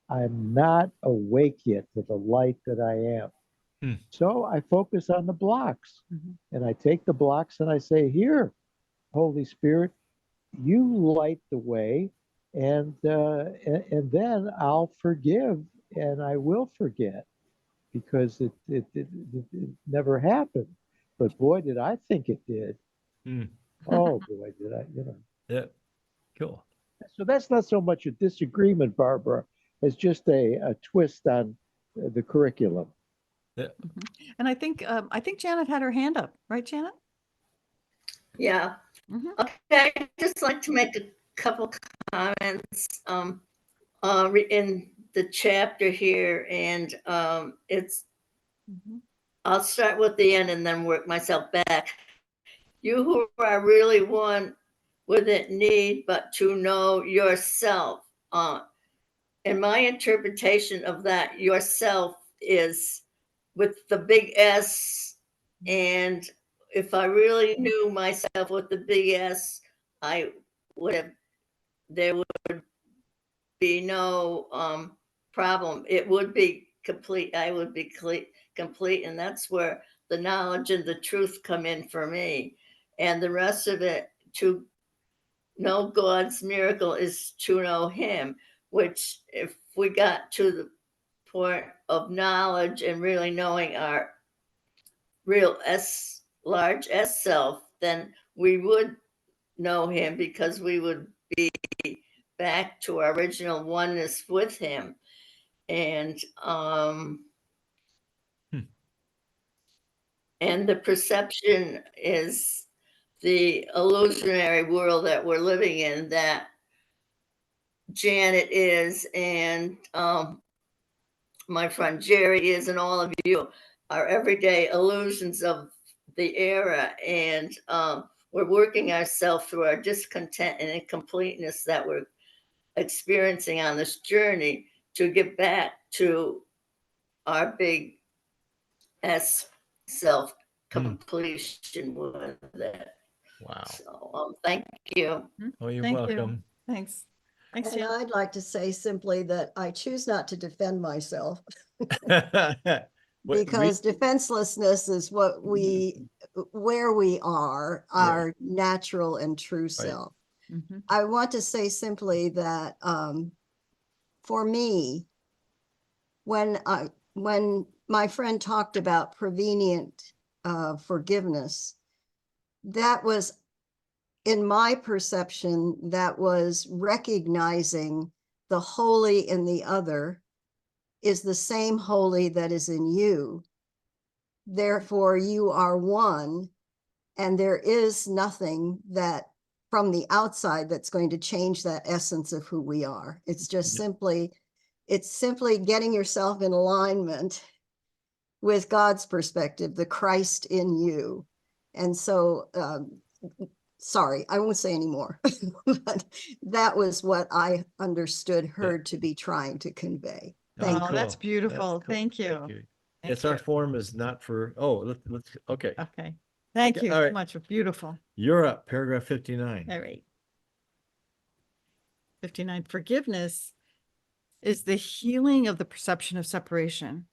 I'm not awake yet to the light that I am. So I focus on the blocks, and I take the blocks and I say, here, Holy Spirit, you light the way, and then I'll forgive, and I will forget, because it never happened. But boy, did I think it did. Oh boy, did I, Yeah, cool. So that's not so much a disagreement, Barbara, as just a twist on the curriculum. Yeah. And I think Janet had her hand up, right, Janet? Yeah. Okay, I'd just like to make a couple comments in the chapter here, and it's I'll start with the end and then work myself back. You who are really one wouldn't need but to know yourself. And my interpretation of that yourself is with the big S. And if I really knew myself with the big S, there would be no problem. It would be complete. I would be complete. And that's where the knowledge and the truth come in for me. And the rest of it, to know God's miracle is to know him, which if we got to the point of knowledge and really knowing our real large S self, then we would know him, because we would be back to our original oneness with him. And and the perception is the illusionary world that we're living in, that Janet is, and my friend Jerry is, and all of you are everyday illusions of the era. And we're working ourselves through our discontent and incompleteness that we're experiencing on this journey to get back to our big S self completion with it. Wow. So thank you. Oh, you're Thank welcome. you. Thanks. Thanks, And Janet. I'd like to say simply that I choose not to defend myself, What, because defenselessness is where we are, our natural and true self. I want to say simply that for me, when my friend talked about prevenient forgiveness, that was, in my perception, that was recognizing the holy in the other is the same holy that is in you. Therefore, you are one, and there is nothing that from the outside that's going to change that essence of who we are. It's just simply getting yourself in alignment with God's perspective, the Christ in you. And so, sorry, I won't say any more, but that was what I understood her to be trying to convey. Thank you. That's beautiful. That's cool. Thank you. Thank you. Yes, our forum is not for, let's okay. Okay. Thank Okay, you all so right. much. Beautiful. You're up, paragraph 59. All right. 59, forgiveness is the healing of the perception of separation.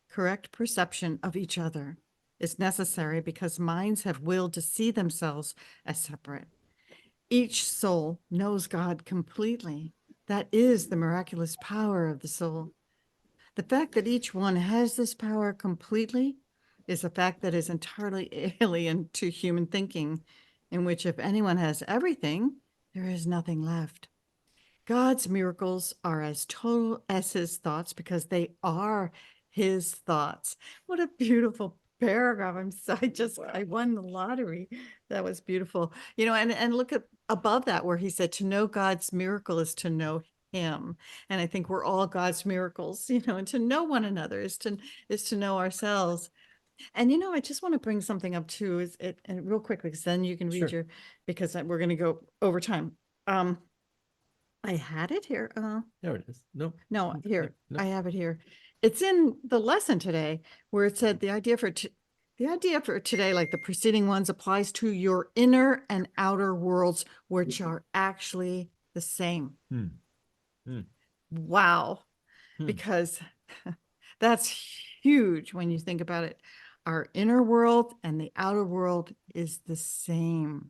Correct perception of each other is necessary because minds have willed to see themselves as separate. Each soul knows God completely. That is the miraculous power of the soul. The fact that each one has this power completely is a fact that is entirely alien to human thinking, in which if anyone has everything, there is nothing left. God's miracles are as total as his thoughts because they are his thoughts. What a beautiful paragraph. I won the lottery. That was beautiful. You know, and look at above that where he said to know God's miracle is to know him. And I think we're all God's miracles, you know, and to know one another is to know ourselves. And you know, I just want to bring something up too, is it, and real quickly, because then you can read Sure. because we're going to go over time. I had it here. There it is. No. No, here, No. I have it here. It's in the lesson today where it said the idea for today, like the preceding ones, applies to your inner and outer worlds, which are actually the same. Hmm. Hmm. Wow. Hmm. Because that's huge when you think about it. Our inner world and the outer world is the same.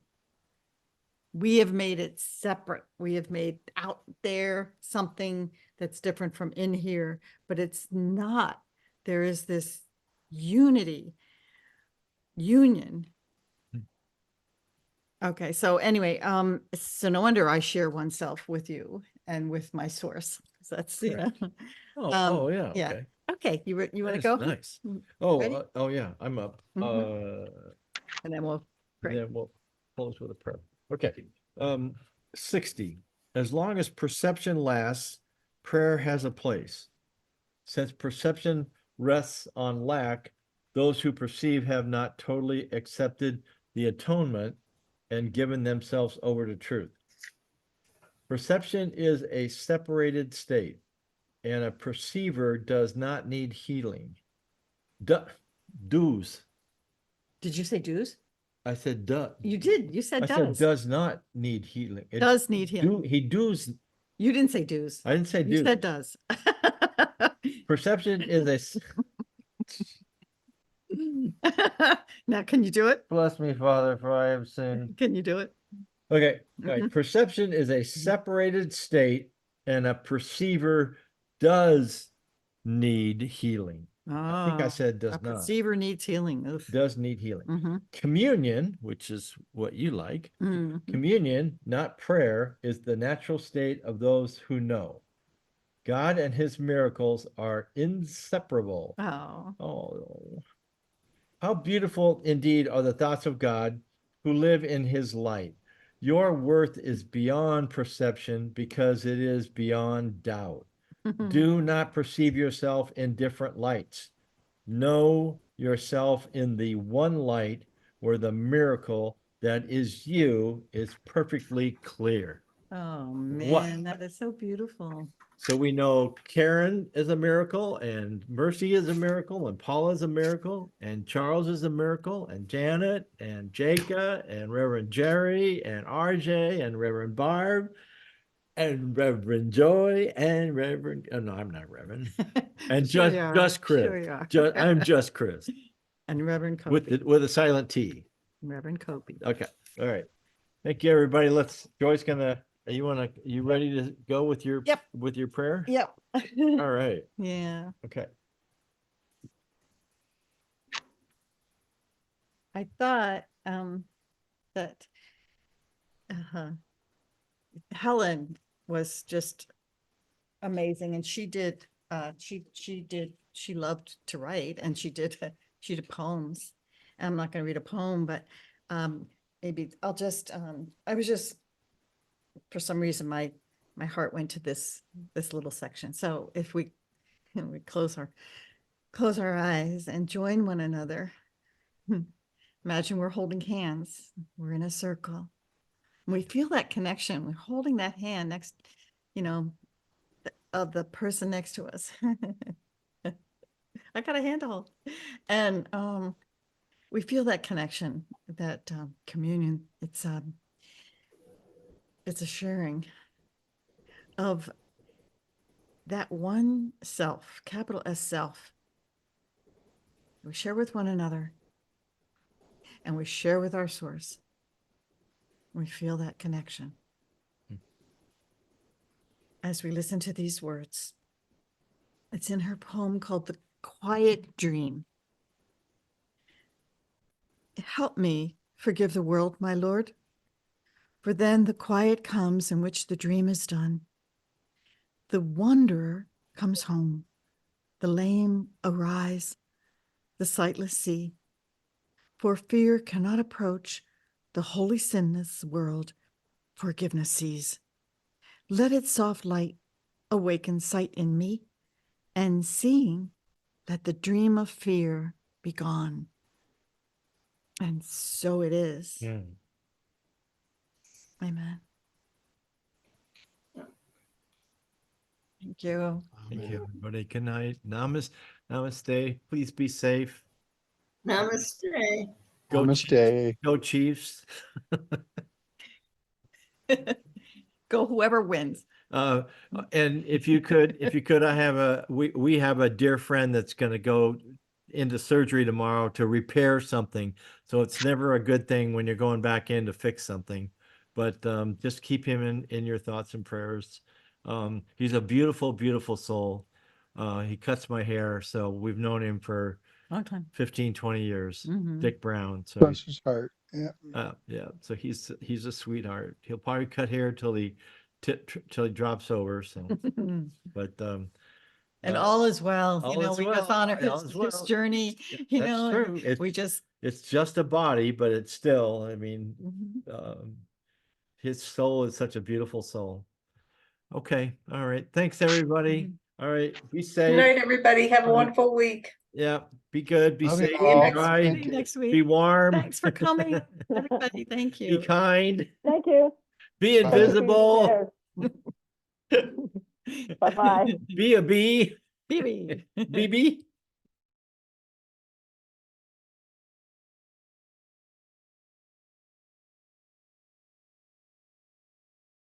We have made it separate. We have made out there something that's different from in here, but it's not. There is this union. Okay, so anyway, so no wonder I share oneself with you and with my source. So that's, you know. Oh, yeah, yeah. okay. Okay, you want to That is go? nice. Ready? Oh, yeah, I'm up. Mhm. And then we'll pray. Then we'll close with a prayer. Okay. 60. As long as perception lasts, prayer has a place. Since perception rests on lack, those who perceive have not totally accepted the atonement and given themselves over to truth. Perception is a separated state, and a perceiver does not need healing. Does. Did you say do's? I said duh. You did. You said I said does. does not need healing. It Does need healing. He does. You didn't say do's. I didn't say You do. said does. Perception is Now, can you do it? bless me, Father, for I have sinned. Can you do it? Okay. All right. Mhm. Perception is a separated state, and a perceiver does need healing. I think I said does A not. perceiver needs healing. Oof. Does need healing. Mhm. Communion, which is what you like, Mhm. communion, not prayer, is the natural state of those who know. God and his miracles are inseparable. Oh. Oh, how beautiful indeed are the thoughts of God who live in his light. Your worth is beyond perception because it is beyond doubt. Do not perceive yourself in different lights. Know yourself in the one light where the miracle that is you is perfectly clear. Oh What? man, that is so beautiful. So we know Karen is a miracle, and Mercy is a miracle, and Paula is a miracle, and Charles is a miracle, and Janet, and Jacob, and Reverend Jerry, and RJ, and Reverend Barb, and Reverend Joy, and Reverend, oh no, I'm not Reverend, and Sure you are. just Chris. Sure you are. I'm just Chris And Reverend Kobe. with a silent T. Reverend Kobe. Okay, all right. Thank you, everybody. Joy's gonna. You ready to go with your prayer? Yep. All right. Yeah. Okay. I thought that Helen was just amazing, and she loved to write, and she did poems. I'm not going to read a poem, but maybe I'll just I was just, for some reason, my heart went to this little section. So if we close our eyes and join one another. Imagine we're holding hands. We're in a circle. And we feel that connection. We're holding that hand next, of the person next to us. I got a hand to hold. And we feel that connection, that communion. It's a sharing of that one self, capital S self. We share with one another, and we share with our source. We feel that connection. As we listen to these words, it's in her poem called The Quiet Dream. Help me forgive the world, my Lord, for then the quiet comes in which the dream is done. The wanderer comes home, the lame arise, the sightless see, for fear cannot approach the holy sinless world forgiveness sees. Let its soft light awaken sight in me, and seeing, let the dream of fear be gone. And so it is. Yeah. Amen. Thank you. Thank you, everybody. Good night. Namaste. Please be safe. Namaste. Go, Namaste. go Chiefs. Go whoever wins. And if you could, I have we have a dear friend that's going to go into surgery tomorrow to repair something. So it's never a good thing when you're going back in to fix something, but just keep him in your thoughts and prayers. He's a beautiful, beautiful soul. He cuts my hair. So we've known him for Long time. 15, 20 years. Mhm. Dick Brown. So Bless his heart. Yeah. yeah. So he's a sweetheart. He'll probably cut hair till he drops over. So, but And all is well. all You know, is we just well. honor All is his well. journey. Yeah, You that's know, true. and we just It's just a body, but it's still. I mean, Mhm. his soul is such a beautiful soul. Okay. All right. Thanks, everybody. All right. Be Good safe. night, everybody. Have a All right. wonderful week. Yeah. Be good. Be Love you safe. See you all. Be next dry. Thank See you you. next week. Be warm. Thanks for coming, everybody. Thank Be you. kind. Thank you. Be Bye. invisible. Bye-bye. Be a bee. BB. BB.